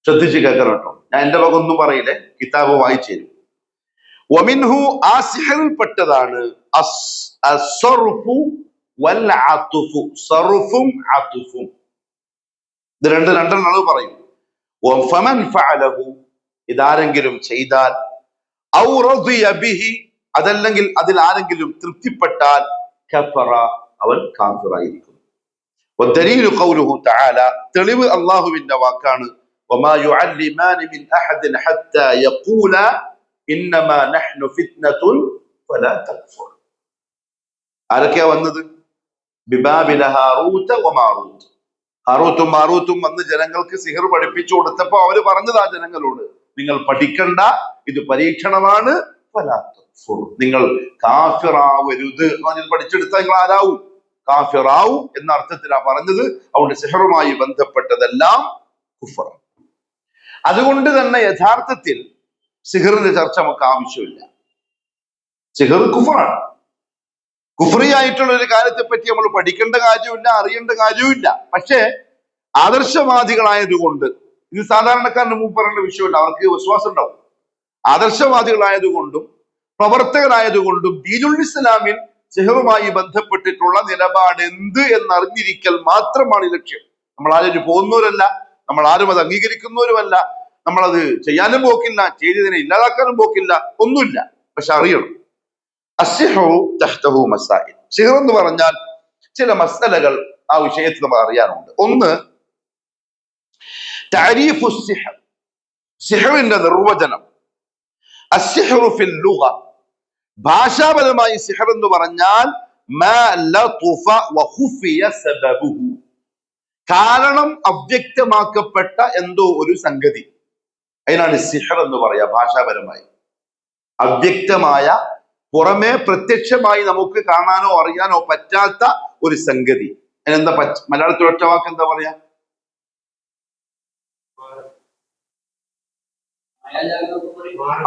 ശ്രദ്ധിച്ച് കേൾക്കണം കേട്ടോ, ഞാൻ എന്റെ വക ഒന്നും പറയില്ലേ, കിതാബ് വായിച്ചു തരും. ومنه ആ സിഹറിൽപ്പെട്ടതാണ് الصرف والعطف, സർഫും അത്ഫും. ഇത് രണ്ടെണ്ണം പറയും. ഫമൻ ഫഅലഹു, ഇതാരെങ്കിലും ചെയ്താൽ, ഔ റദിയ ബിഹി, അതല്ലെങ്കിൽ അതിൽ ആരെങ്കിലും തൃപ്തിപ്പെട്ടാൽ, കഫറ, അവൻ കാഫിറായിരിക്കും. വദലീലു ഖൗലുഹു തആല, തെളിവ് അല്ലാഹുവിന്റെ വാക്കാണ്, വമാ യുഅല്ലിമാനി മിൻ അഹദിൻ ഹത്താ യഖൂല ഇന്നമാ നഹ്നു ഫിത്നതുൻ ഫലാ തക്ഫുർ. ആരൊക്കെയാ വന്നത്? ബിബാബില ഹാറൂത വമാറൂത്. ഹാറൂത്തും മാറൂത്തും വന്ന് ജനങ്ങൾക്ക് സിഹർ പഠിപ്പിച്ചു കൊടുത്തപ്പോ അവര് പറഞ്ഞതാ ജനങ്ങളോട്, നിങ്ങൾ പഠിക്കണ്ട, ഇത് പരീക്ഷണമാണ്, നിങ്ങൾ കാഫിറാവരുത്. പഠിച്ചെടുത്താൽ നിങ്ങൾ ആരാവും? കാഫിറാവും എന്ന അർത്ഥത്തിലാ പറഞ്ഞത്. അതുകൊണ്ട് സിഹറുമായി ബന്ധപ്പെട്ടതെല്ലാം കുഫറാണ്. അതുകൊണ്ട് തന്നെ യഥാർത്ഥത്തിൽ സിഹറിന്റെ ചർച്ച നമുക്ക് ആവശ്യമില്ല. സിഹർ കുഫറാണ്. കുഫറിയായിട്ടുള്ള ഒരു കാര്യത്തെ പറ്റി നമ്മൾ പഠിക്കേണ്ട കാര്യമില്ല, അറിയേണ്ട കാര്യമില്ല. പക്ഷേ ആദർശവാദികളായതുകൊണ്ട്, ഇത് സാധാരണക്കാരന് മുമ്പ് പറയേണ്ട വിഷയമില്ല, അവർക്ക് വിശ്വാസം ഉണ്ടാവും. ആദർശവാദികളായതുകൊണ്ടും പ്രവർത്തകരായതുകൊണ്ടും ദീനുൽ ഇസ്ലാമിൽ സിഹറുമായി ബന്ധപ്പെട്ടിട്ടുള്ള നിലപാട് എന്ത് എന്നറിഞ്ഞിരിക്കൽ മാത്രമാണ് ലക്ഷ്യം. നമ്മൾ ആരും പോകുന്നവരല്ല, നമ്മൾ ആരും അത് അംഗീകരിക്കുന്നവരുമല്ല, നമ്മളത് ചെയ്യാനും പോക്കില്ല, ചെയ്തതിനെ ഇല്ലാതാക്കാനും പോക്കില്ല, ഒന്നുമില്ല. പക്ഷെ അറിയണം, അസ്സിഹ്റു തഹ്തഹു മസാഇൽ. സിഹർ എന്ന് പറഞ്ഞാൽ ചില മസലകൾ ആ വിഷയത്തിൽ നമ്മൾ അറിയാനുണ്ട്. ഒന്ന്, തഅരീഫു സിഹർ, സിഹറിന്റെ നിർവചനം. അസ്സിഹ്റു ഫിൽ ലുഗ, ഭാഷാപരമായി സിഹർ എന്ന് പറഞ്ഞാൽ മാ ലതുഫ വഖുഫിയ സബബുഹു, കാരണം അവ്യക്തമാക്കപ്പെട്ട എന്തോ ഒരു സംഗതി, അതിനാണ് സിഹർ എന്ന് പറയാ ഭാഷാപരമായി. അവ്യക്തമായ, പുറമെ പ്രത്യക്ഷമായി നമുക്ക് കാണാനോ അറിയാനോ പറ്റാത്ത ഒരു സംഗതി. അതിനെന്താ മലയാളത്തിൽ ഒറ്റ വാക്ക് എന്താ പറയാ?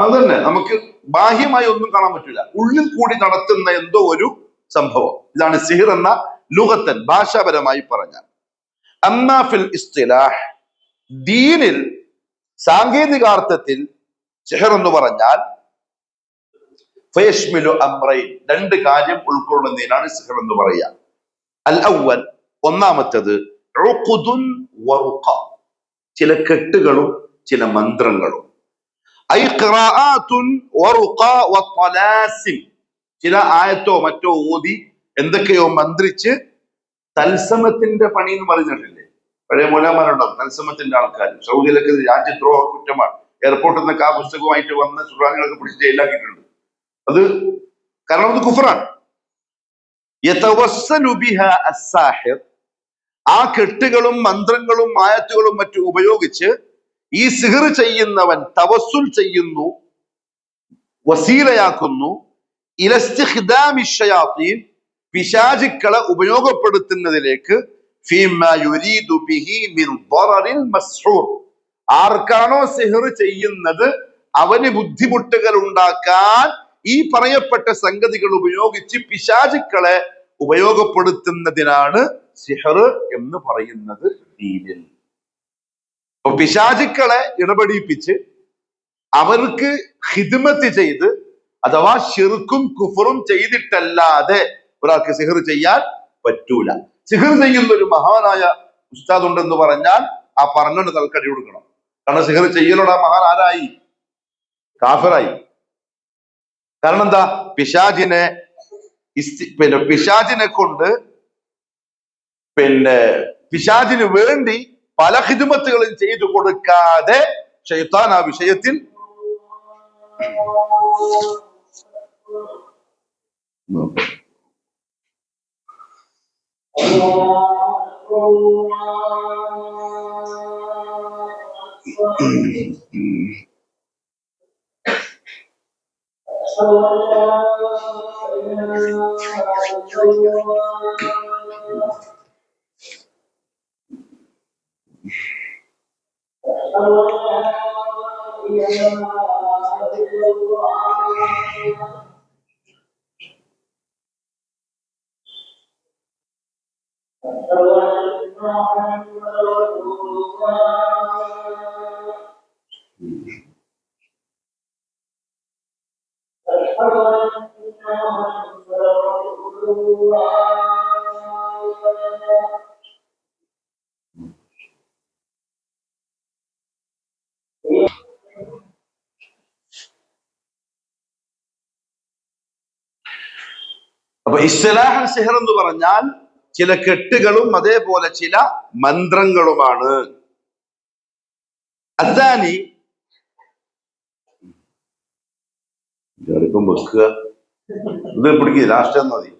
അതന്നെ, നമുക്ക് ബാഹ്യമായി ഒന്നും കാണാൻ പറ്റില്ല, ഉള്ളിൽ കൂടി നടത്തുന്ന എന്തോ ഒരു സംഭവം. ഇതാണ് സിഹർ എന്ന ലുഗത്തൻ, ഭാഷാപരമായി പറഞ്ഞാൽ. അമ്മാ ഫിൽ ഇസ്തിലാഹ്, ദീനിൽ സാങ്കേതികാർത്ഥത്തിൽ സിഹർ എന്ന് പറഞ്ഞാൽ ഫയശ്മിലു അംറൈൻ, രണ്ട് കാര്യം ഉൾക്കൊള്ളുന്നതിനാണ് സിഹർ എന്ന് പറയുക. അൽ അവ്വൽ, ഒന്നാമത്തേത് ഉഖ്ദുൻ വറുഖ, ചില കെട്ടുകളും ചില മന്ത്രങ്ങളും. ഐ ഖിറാഅത്തുൻ വറുഖാ വതലാസിം, ചില ആയത്തോ മറ്റോ ഓതി എന്തൊക്കെയോ മന്ത്രിച്ച് തത്സമത്തിന്റെ പണി എന്ന് പറഞ്ഞിട്ടില്ലേ? പഴയ മൂലമാരുണ്ടാവും തത്സമത്തിന്റെ ആൾക്കാർ. സൗദിയിലൊക്കെ രാജ്യദ്രോഹ കുറ്റമാണ്. എയർപോർട്ടിൽ നിന്നൊക്കെ ആ പുസ്തകമായിട്ട് വന്ന സുഡാനികളൊക്കെ പിടിച്ച് ജയിലാക്കിയിട്ടുണ്ട്. അത് കാരണം അത് കുഫറാണ്. യതവസ്സലു ബിഹാ അസ്സാഹിർ, ആ കെട്ടുകളും മന്ത്രങ്ങളും ആയത്തുകളും മറ്റും ഉപയോഗിച്ച് ഈ സിഹർ ചെയ്യുന്നവൻ തവസ്സുൽ ചെയ്യുന്നു, വസീലയാക്കുന്നു. ഇലസ്തിഖ്ദാമി ശയാത്തീൻ, പിശാചുക്കളെ ഉപയോഗപ്പെടുത്തുന്നതിലേക്ക്. ഫീമാ യുരീദു ബിഹി മിൻ ദററിൽ മസ്ഹൂർ, ആർക്കാണോ സിഹർ ചെയ്യുന്നത് അവന് ബുദ്ധിമുട്ടുകൾ ഉണ്ടാക്കാൻ ഈ പറയപ്പെട്ട സംഗതികൾ ഉപയോഗിച്ച് പിശാചുക്കളെ ഉപയോഗപ്പെടുത്തുന്നതിനാണ് സിഹർ എന്ന് പറയുന്നത് ദീനിൽ. അപ്പൊ പിശാചുക്കളെ ഇടപെടിപ്പിച്ച് അവർക്ക് ഖിദ്മത്ത് ചെയ്ത്, അഥവാ ശിർക്കും കുഫറും ചെയ്തിട്ടല്ലാതെ ഒരാൾക്ക് സിഹർ ചെയ്യാൻ പറ്റൂല. സിഹർ ചെയ്യുന്ന ഒരു മഹാനായ ഉസ്താദ് ഉണ്ടെന്ന് പറഞ്ഞാൽ ആ പറഞ്ഞോണ്ട് തൽക്കടി കൊടുക്കണം. കാരണം സിഹർ ചെയ്യലോട് ആ മഹാൻ ആരായി? കാഫിറായി. കാരണം എന്താ? പിശാചിനെ കൊണ്ട് പിശാചിന് വേണ്ടി പല ഖിദ്മത്തുകളും ചെയ്തു കൊടുക്കാതെ ശൈത്താൻ ആ വിഷയത്തിൽ അപ്പൊ ഇസ്ലാഹ് സിഹർ എന്ന് പറഞ്ഞാൽ ചില കെട്ടുകളും അതേപോലെ ചില മന്ത്രങ്ങളുമാണ്. അദ്ദാനി ഇപ്പം വെക്കുക, ഇത് പിടിക്കുക, രാഷ്ട്രം മതി.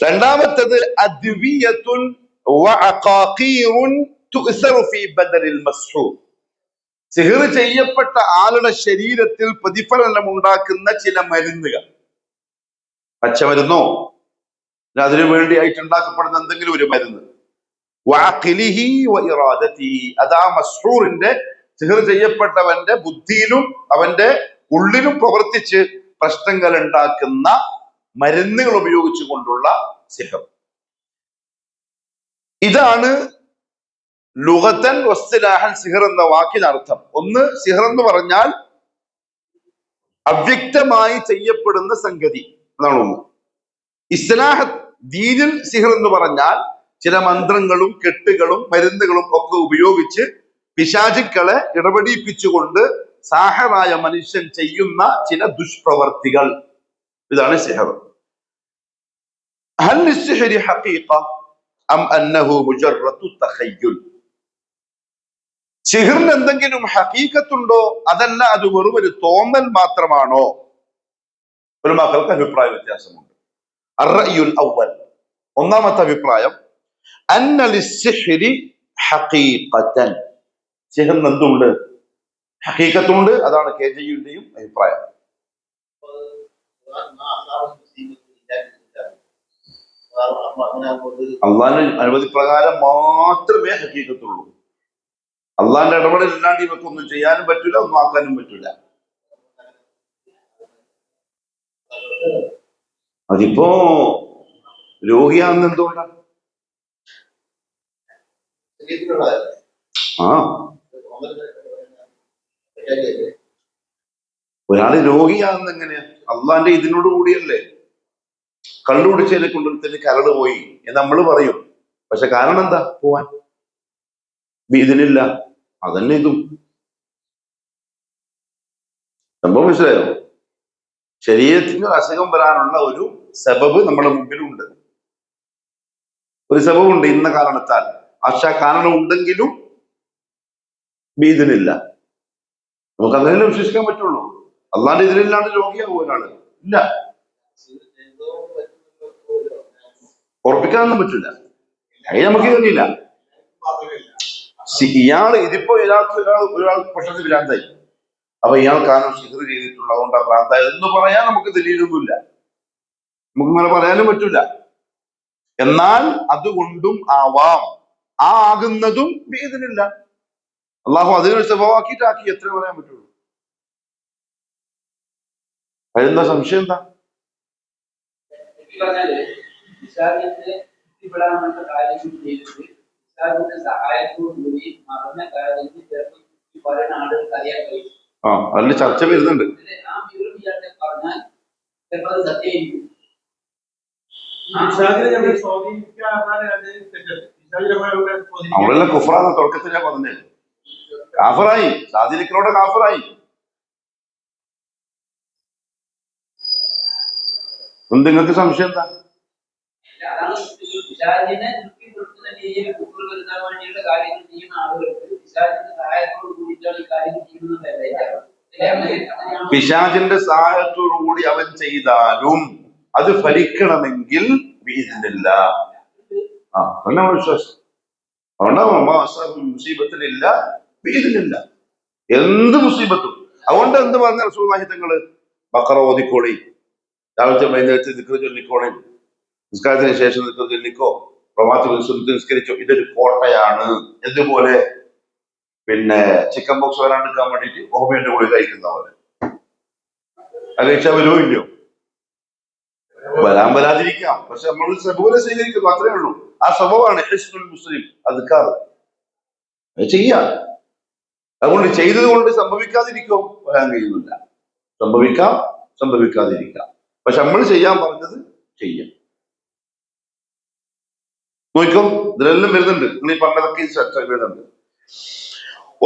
രണ്ടാമത്തത് അദ്വിയത്തുൻ വഅഖാഖീറുൻ തുഅ്സറു ഫീ ബദനിൽ മസ്ഹൂർ, സിഹർ ചെയ്യപ്പെട്ട ആളുടെ ശരീരത്തിൽ പ്രതിഫലനം ഉണ്ടാക്കുന്ന ചില മരുന്നുകൾ. പച്ചമരുന്നോ അതിനു വേണ്ടിയായിട്ട് ഉണ്ടാക്കപ്പെടുന്ന എന്തെങ്കിലും ഒരു മരുന്ന്. വഅഖ്ലിഹി വഇറാദതിഹി, അതാ മസ്ഹൂറിന്റെ, സിഹർ ചെയ്യപ്പെട്ടവന്റെ ബുദ്ധിയിലും അവന്റെ ഉള്ളിലും പ്രവർത്തിച്ച് പ്രശ്നങ്ങൾ ഉണ്ടാക്കുന്ന മരുന്നുകൾ ഉപയോഗിച്ചു കൊണ്ടുള്ള സിഹർ. ഇതാണ് ലുഗത്തൻ വസ്തിലാഹൻ സിഹർ എന്ന വാക്കിന് അർത്ഥം. ഒന്ന്, സിഹർ എന്ന് പറഞ്ഞാൽ അവ്യക്തമായി ചെയ്യപ്പെടുന്ന സംഗതി എന്നാണ് ഒന്ന്. ഇസ്ലാഹ ദീനിൽ സിഹർ എന്ന് പറഞ്ഞാൽ ചില മന്ത്രങ്ങളും കെട്ടുകളും മരുന്നുകളും ഒക്കെ ഉപയോഗിച്ച് പിശാചുക്കളെ ഇടപെടിപ്പിച്ചുകൊണ്ട് സാഹറായ മനുഷ്യൻ ചെയ്യുന്ന ചില ദുഷ്പ്രവർത്തികൾ. ഇതാണ് സിഹർ. ഹൽ ലിസ്സിഹ്രി ഹഖീഖ അം അന്നഹു മുജറദു തഖയ്യുൽ, സിഹറിന് എന്തെങ്കിലും ഹഖീഖത്തുണ്ടോ, അതല്ല അത് വെറും ഒരു തോന്നൽ മാത്രമാണോ? ഉലമാക്കൾക്ക് അഭിപ്രായ വ്യത്യാസമുണ്ട്. അർറഅയുൽ അവ്വൽ, ഒന്നാമത്തെ അഭിപ്രായം, അന്ന ലിസ്സിഹ്രി ഹഖീഖതൻ, സിഹറിന് എന്തുണ്ട്? ഹഖീഖത്തുണ്ട്. അതാണ് KJUവിന്റെയും അഭിപ്രായം. അള്ളാന്റെ അനുമതി പ്രകാരം മാത്രമേ ഹഖീഖത്തുള്ളൂ. അള്ളാന്റെ ഇടപെടൽ ഇല്ലാണ്ട് ഇവക്കൊന്നും ചെയ്യാനും പറ്റൂല, ഒന്നും ആക്കാനും പറ്റൂല. അതിപ്പോ രോഗിയാണെന്ന് എന്തുകൊണ്ടാണ്? ഒരാള് രോഗിയാണെന്ന് എങ്ങനെയാ? അള്ളാന്റെ ഇതിനോട് കൂടിയല്ലേ. കള്ളുപിടിച്ചതിനെ കൊണ്ട് തന്നെ കരട് പോയി എന്ന് നമ്മൾ പറയും. പക്ഷെ കാരണം എന്താ പോവാൻ? ഇതിനില്ല. അതന്നെ ഇതും സംഭവം മനസ്സിലായോ? ശരീരത്തിന് അസുഖം വരാനുള്ള ഒരു സബബ് നമ്മുടെ മുമ്പിലുണ്ട്. ഒരു സബബുണ്ട് ഇന്ന കാരണത്താൽ. പക്ഷെ കാരണം ഉണ്ടെങ്കിലും ഇതിനില്ല. നമുക്ക് അങ്ങനെ വിശ്വസിക്കാൻ പറ്റുള്ളൂ. അള്ളാന്റെ ഇതിലില്ലാണ്ട് രോഗിയാകും ഒരാള്. ഇല്ല, ഉറപ്പിക്കാനൊന്നും പറ്റില്ല. അതിന് നമുക്ക് കഴിയില്ല. ഇതിപ്പോ ഒരാൾ പെട്ടെന്ന് ഭ്രാന്തായി, അപ്പൊ ഇയാൾ കാരണം സിഹർ ചെയ്തിട്ടുള്ള അതുകൊണ്ട് ഭ്രാന്തായത് എന്ന് പറയാൻ നമുക്ക് ദലീലൊന്നുമില്ല. നമുക്ക് അങ്ങനെ പറയാനും പറ്റൂല. എന്നാൽ അതുകൊണ്ടും ആവാം, ആകുന്നതും ഇതിനില്ല. അള്ളാഹു അതിനൊരു സ്വഭാവമാക്കിയിട്ടാക്കി, എത്ര പറയാൻ പറ്റുള്ളൂ. അതിലെന്താ സംശയം? എന്താ അതിൽ ചർച്ച വരുന്നുണ്ട്. അവളെല്ലാം കുഫറാന്ന് തുടക്കത്തിൽ ഞാൻ പറഞ്ഞേ. കാഫറായി, സാദിഖിനോട് കാഫറായി. നിങ്ങൾക്ക് സംശയം എന്താ? പിശാചിന്റെ സഹായത്തോടുകൂടി അവൻ ചെയ്താലും അത് ഫലിക്കണമെങ്കിൽ ഇതിനില്ല. അതാണ് വിശ്വാസം. അതുകൊണ്ടാണ് മുസീബത്തിനില്ല ഇതിനില്ല എന്ത് മുസീബത്തും. അതുകൊണ്ട് എന്ത് പറഞ്ഞ റസൂലുള്ളാഹി തങ്ങള് ബഖറ ഓതിക്കോളി, രാവിലത്തെ വൈകുന്നേരത്തെ ദിക്ർ ചൊല്ലിക്കോളി, നിസ്കാരത്തിന് ശേഷം ദിക്ർ ചൊല്ലിക്കോ, പ്രഭാതത്തിൽ സുന്നത്ത് നിസ്കരിച്ചോ, ഇതൊരു കോട്ടയാണ്. എന്തുപോലെ പിന്നെ ചിക്കൻ ബോക്സ് വരാണ്ടിരിക്കാൻ വേണ്ടിയിട്ട് ഹോമിയോന്റെ ഗുളിക കഴിക്കുന്ന പോലെ. അത് കഴിച്ചാൽ വരുമോ ഇല്ലയോ? വരാതിരിക്കാം, പക്ഷെ നമ്മൾ സബൂനെ സ്വീകരിക്കുന്നു, അത്രേ ഉള്ളൂ. ആ സ്വഭാവമാണ് ഹിസ്നുൽ മുസ്ലിം. അദ്കാർ ചെയ്യാം. അതുകൊണ്ട് ചെയ്തത് കൊണ്ട് സംഭവിക്കാതിരിക്കോ? പറയാൻ കഴിയുന്നില്ല. സംഭവിക്കാം, സംഭവിക്കാതിരിക്കാം. പക്ഷെ നമ്മൾ ചെയ്യാൻ പറഞ്ഞത് ചെയ്യാം. നോക്കോ, ഇതിലെല്ലാം വരുന്നുണ്ട്. നിങ്ങൾ ഈ പറഞ്ഞതൊക്കെ വരുന്നുണ്ട്.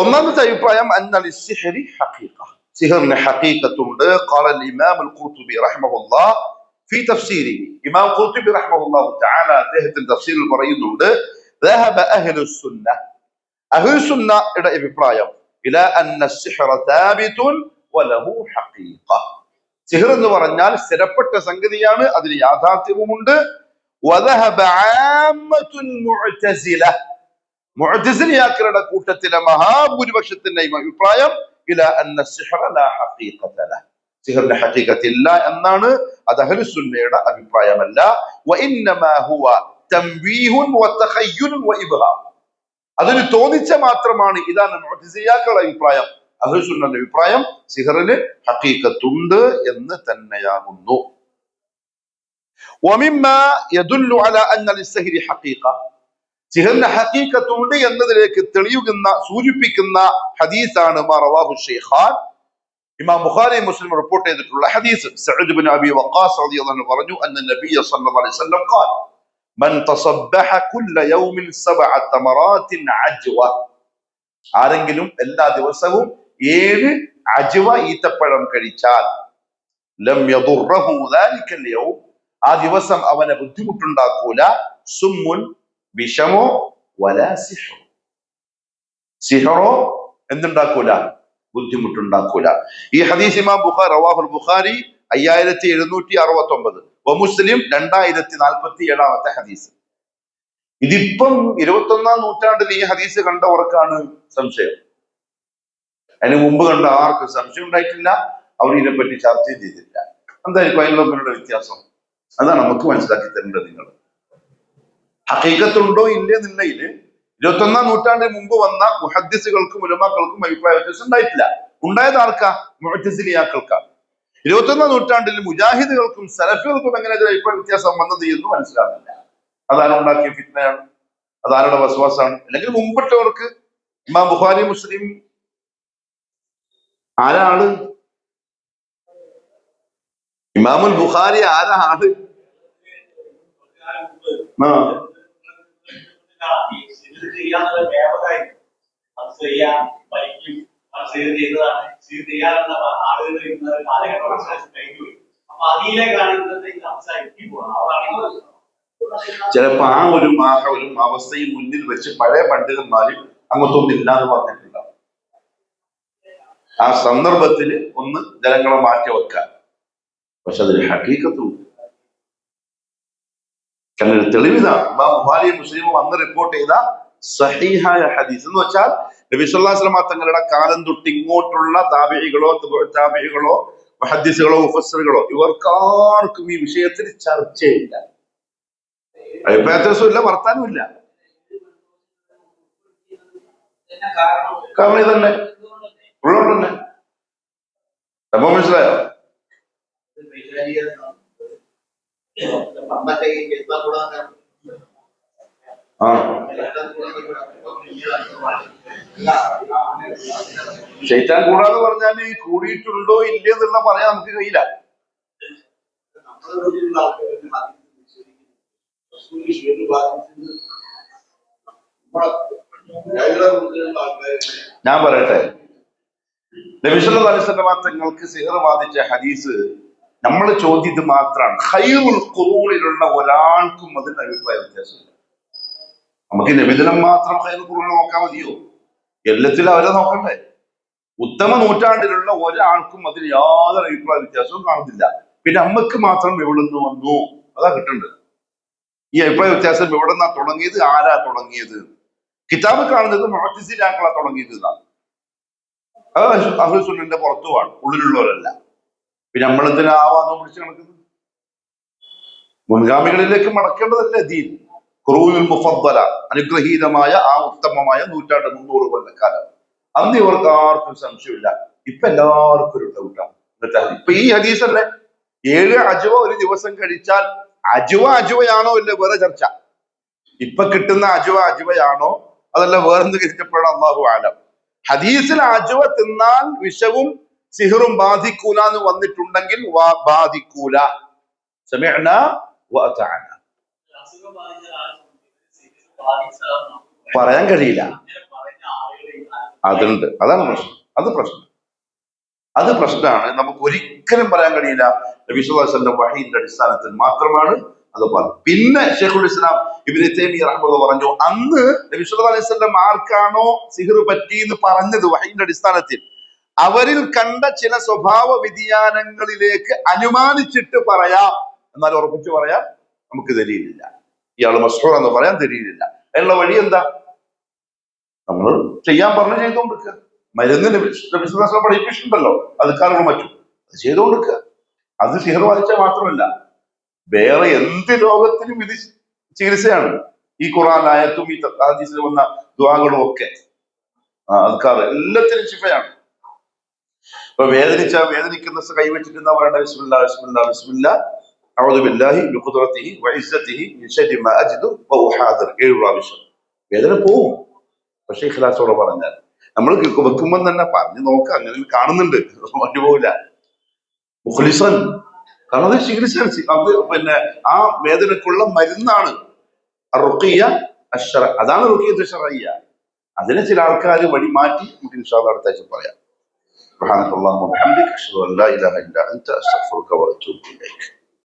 ഒന്നാമത്തെ അഭിപ്രായം അന്നലിസ്സിഹരി ഹഖീഖ, സിഹറിന് ഹഖീഖത്തുണ്ട്. ഖാല ഇമാം ഖുർതുബി റഹിമഹുല്ലാഹ് ഫീ തഫ്സീരിഹി, ഇമാം ഖുർതുബി റഹിമഹുല്ലാഹു തആല അദ്ദേഹത്തിന്റെ തഫ്സീറിൽ പറയുന്നുണ്ട്, ذهب أهل السنة, അഹ്ലു സുന്നയുടെ അഭിപ്രായം, ഇലാ അന്ന السحر ثابت وله حقيقة, സിഹർ എന്ന് പറഞ്ഞാൽ സ്ഥിരപ്പെട്ട സംഗതിയാണ്, അതിന് യാഥാർത്ഥ്യവുമുണ്ട്. وذهب عامة المعتزلة, മുഅ്തസിലിയാക്കളുടെ കൂട്ടത്തിലെ മഹാഭൂരിപക്ഷത്തിന്റെ അഭിപ്രായം, ഇലാ അന്ന السحر لا حقيقة له, സിഹറിന്റെ ഹഖീഖത്തില്ല എന്നാണ്. അത് അഹ്ലു സുന്നയുടെ അഭിപ്രായമല്ല. وإنما هو تمويه وتخيل وإبهام, അതൊരു തോന്നിച്ച മാത്രമാണ്. ഇതാണ് മുഅ്തസിലിയാക്കളുടെ അഭിപ്രായം. അഹ്ലു സുന്നയുടെ അഭിപ്രായം സിഹറിന് ഹഖീഖത്തുണ്ട് എന്ന് തന്നെയാകുന്നു. ومما يدل على أن للسحر حقيقة, സിഹറിന് ഹഖീഖത്തുണ്ട് എന്നതിലേക്ക് തെളിയുന്ന സൂചിപ്പിക്കുന്ന ഹദീസാണ് മാ റവാഹു ശൈഖാൻ, ഇമാം ബുഖാരി മുസ്ലിം റിപ്പോർട്ട് ചെയ്തിട്ടുള്ള ഹദീസ്. സഅദ് ഇബ്നു അബി വഖാസ് റളിയല്ലാഹു അൻഹു പറഞ്ഞു, അന്ന നബിയ സല്ലല്ലാഹു അലൈഹി വസല്ലം ഖാല മൻ തസബ്ബഹ കുല്ല യൗമിൻ 7 തമറാത്തിൻ അജ്വ, ആരെങ്കിലും എല്ലാ ദിവസവും 7 അജ്വ ഈത്തപ്പഴം കഴിച്ചാൽ, ലം യദുറഹു ദാലിക്കൽ യൗം, ആ ദിവസം അവനെ ബുദ്ധിമുട്ടുണ്ടാക്കൂല, സുമ്മുൻ വിഷമോ, വലാ സിഹ്റോ, സിഹറോ എന്തുണ്ടാക്കൂല, ബുദ്ധിമുട്ടുണ്ടാക്കൂല. ഈ ഹദീസ് ഇമാം ബുഖാരി റവാഹുൽ ബുഖാരി 5769, മുസ്ലിം 2047 ഹദീസ്. ഇതിപ്പം 21-ാം നൂറ്റാണ്ടിൽ ഈ ഹദീസ് കണ്ടവർക്കാണ് സംശയം. അതിന് മുമ്പ് കണ്ട ആർക്കും സംശയം ഉണ്ടായിട്ടില്ല. അവർ ഇതിനെപ്പറ്റി ചർച്ച ചെയ്തിട്ടില്ല. എന്തായിരിക്കും അതിനുള്ള വ്യത്യാസം? അതാണ് നമുക്ക് മനസ്സിലാക്കി തരേണ്ടത്. നിങ്ങൾ ഹഖീഖത്തുണ്ടോ ഇല്ലേ എന്നുള്ളതിൽ 21-ാം നൂറ്റാണ്ടിന് മുമ്പ് വന്ന മുഹദ്ദിസുകൾക്കും ഉലമാക്കൾക്കും അഭിപ്രായ വ്യത്യാസം ഉണ്ടായിട്ടില്ല. ഉണ്ടായത് ആർക്കാ? മുഅ്തസിലിയാക്കൾക്കാണ്. 21-ാം നൂറ്റാണ്ടിൽ മുജാഹിദുകൾക്കും സലഫികൾക്കും എങ്ങനെ അഭിപ്രായ വ്യത്യാസം വന്നത് എന്ന് മനസ്സിലാകുന്നില്ല. അതാണ് ഉണ്ടാക്കിയ ഫിത്നയാണ്, അതാരുടെ വസ്വാസാണ്. അല്ലെങ്കിൽ മുമ്പിട്ടവർക്ക് ഇമാം ബുഖാരി മുസ്ലിം ആരാണ്? ഇമാമുൽ ബുഖാരി ആരാണ്? ചിലപ്പോ ആ ഒരു അവസ്ഥയും മുന്നിൽ വെച്ച് പഴയ പണ്ഡിതന്മാര് അങ്ങോട്ടൊന്നും ഇല്ലാന്ന് പറഞ്ഞിട്ടുണ്ടാവും. ആ സന്ദർഭത്തിൽ ഒന്ന് ജനങ്ങളെ മാറ്റി വെക്കാൻ. പക്ഷെ അതിന് ഹഖീഖത്തും കാരണം തെളിവിതാണ്. ഇമാം ബുഖാരിയും മുസ്ലിമും അന്ന് റിപ്പോർട്ട് ചെയ്ത സഹീഹായ ഹദീസ് എന്ന് വെച്ചാൽ നബി സല്ലല്ലാഹു അലൈഹി വസല്ലം തങ്ങളുടെ കാലം തൊട്ട് ഇങ്ങോട്ടുള്ള താബിഈകളോ മുഹദ്ദിസുകളോ മുഫസ്സിറുകളോ ഇവർക്കാർക്കും ഈ വിഷയത്തിൽ ചർച്ചയില്ല, അഭിപ്രായത്തില്ല, വർത്താനമില്ല. കാരണം ഇതന്നെ ഉള്ളതുകൊണ്ടന്നെ. അപ്പൊ മനസ്സിലായോ? ശൈത്താൻ കൂടാന്ന് പറഞ്ഞാൽ ഈ കൂടിയിട്ടുണ്ടോ ഇല്ലേ എന്നുള്ള പറയാൻ നമുക്ക് കഴിയില്ല. ഞാൻ പറയട്ടെ, നബി സല്ലല്ലാഹു അലൈഹി വസല്ലം തങ്ങൾക്ക് സിഹർ ബാധിച്ച ഹദീസ് നമ്മൾ ചോദ്യം ഇത് മാത്രമാണ്. ഖൈറുൽ ഖുറൂനിലുള്ള ഒരാൾക്കും അതിന് അഭിപ്രായ വ്യത്യാസമില്ല. നമുക്ക് നബിദിനം മാത്രം ഖൈറുൽ ഖുറൂൻ നോക്കാൻ മതിയോ? എല്ലാത്തിലും അവരെ നോക്കണ്ടേ? ഉത്തമ നൂറ്റാണ്ടിലുള്ള ഒരാൾക്കും അതിൽ യാതൊരു അഭിപ്രായ വ്യത്യാസവും കാണുന്നില്ല. പിന്നെ അമ്മക്ക് മാത്രം എവിടെ നിന്ന് വന്നു അതാ കിട്ടേണ്ടത്. ഈ അഭിപ്രായ വ്യത്യാസം എവിടെ നിന്നാ തുടങ്ങിയത്, ആരാ തുടങ്ങിയത്? കിതാബ് കാണുന്നത് മുഅ്തസിലാക്കളാ തുടങ്ങിയത്. അത് അഹ്ലു സുന്നന്റെ പുറത്തുമാണ്, ഉള്ളിലുള്ളവരല്ല. പിന്നെ നമ്മളെന്തിനാ ആ വാദം പിടിച്ച് നടക്കുന്നത്? മുൻഗാമികളിലേക്ക് മടക്കേണ്ടതല്ലേ ദീൻ. ഖുറൂനുൽ മുഫദ്ദല, അനുഗ്രഹീതമായ ആ ഉത്തമമായ 300 കൊല്ലക്കാലം. അന്ന് ഇവർക്ക് ആർക്കും സംശയമില്ല. ഇപ്പൊ എല്ലാവർക്കും ഒരു ഡൗട്ടാണ്. ഇപ്പൊ ഈ ഹദീസല്ലേ 7 അജുവ ഒരു ദിവസം കഴിച്ചാൽ അജുവയാണോ ഇല്ല വേറെ ചർച്ച. ഇപ്പൊ കിട്ടുന്ന അജുവയാണോ അതല്ല വേറെന്ത് കഴിച്ചപ്പോഴാണ് അല്ലാഹു ആലം. ഹദീസിൽ അജുവ തിന്നാൽ വിഷവും സിഹറും ബാധിക്കൂല എന്ന് വന്നിട്ടുണ്ടെങ്കിൽ ബാധിക്കൂല. സമിഅ്നാ വഅതഅന പറയാൻ കഴിയില്ല. അതുണ്ട്, അതാണ് പ്രശ്നം. അത് പ്രശ്നമാണ്. നമുക്ക് ഒരിക്കലും പറയാൻ കഴിയില്ല. നബി സല്ലല്ലാഹു അലൈഹി വസല്ലം വഹീന്റെ അടിസ്ഥാനത്തിൽ മാത്രമാണ് അത് പറഞ്ഞു. പിന്നെ ശൈഖുൽ ഇസ്ലാം ഇബ്നു തൈമിയ്യ റഹ്മത്തുള്ളാഹി പറഞ്ഞു, അന്ന് നബി സല്ലല്ലാഹു അലൈഹി വസല്ലം ആർക്കാണോ സിഹർ പറ്റി എന്ന് പറഞ്ഞത് വഹീന്റെ അടിസ്ഥാനത്തിൽ, അവരിൽ കണ്ട ചില സ്വഭാവ വ്യതിയാനങ്ങളിലേക്ക് അനുമാനിച്ചിട്ട് പറയാം, എന്നാൽ ഉറപ്പിച്ച് പറയാൻ നമുക്ക് ദലീലില്ല. ഇയാൾ മസ്ഹൂർ എന്ന് പറയാൻ ദലീലില്ല. അതിനുള്ള വഴി എന്താ? നമ്മൾ ചെയ്യാൻ പറഞ്ഞു ചെയ്തുകൊണ്ടിരിക്കുക. മരുന്ന് നബി സല്ലല്ലാഹു അലൈഹി വസല്ലം പഠിപ്പിച്ചിട്ടുണ്ടല്ലോ, അദ്കാറുകൾ മറ്റും, അത് ചെയ്തുകൊണ്ടിരിക്കുക. അത് സിഹർ ബാധിച്ചാൽ മാത്രമല്ല, വേറെ എന്ത് രോഗത്തിനും ഇത് ചികിത്സയാണ്. ഈ ഖുർആൻ ആയത്തും ഈ ഹദീസിൽ വന്ന ദുആകളും ഒക്കെ അദ്കാർ എല്ലാത്തിനും ശിഫയാണ്. ഇപ്പൊ വേദനിക്കുന്ന കൈവച്ചിട്ട് എന്താ പറയണ്ട? ബിസ്മില്ലാ ബിസ്മില്ലാ ബിസ്മില്ലാ അഊദു ബില്ലാഹി ബിഖുദ്റതിഹി വഇസ്സതിഹി മിൻ ശർരി മാ അജിദു വഉഹാദിർ. 7 പ്രാവശ്യം വേദന പോവും. പക്ഷെ ഇഖ്ലാസോടെ പറഞ്ഞാൽ നമ്മൾ വെക്കുമ്പോൾ തന്നെ പറഞ്ഞു നോക്കുക. അങ്ങനെ കാണുന്നുണ്ട്, പോവില്ല. മുഖ്ലിസൻ, കാരണം അത് ചികിത്സ, അത് പിന്നെ ആ വേദനക്കുള്ള മരുന്നാണ്. റുഖിയ അശ്ശറ, അതാണ് റുഖിയത്ത് ശർഇയ്യ. അതിനെ ചില ആൾക്കാർ വഴി മാറ്റി നമുക്ക് ഇൻഷാ അല്ലാഹ് അടുത്ത ആഴ്ച പറയാം. സുബ്ഹാനല്ലാഹി വബിഹംദിഹി അശ്ഹദു അൻ ലാ ഇലാഹ ഇല്ല അൻത അസ്തഗ്ഫിറുക വഅതൂബു ഇലൈക്.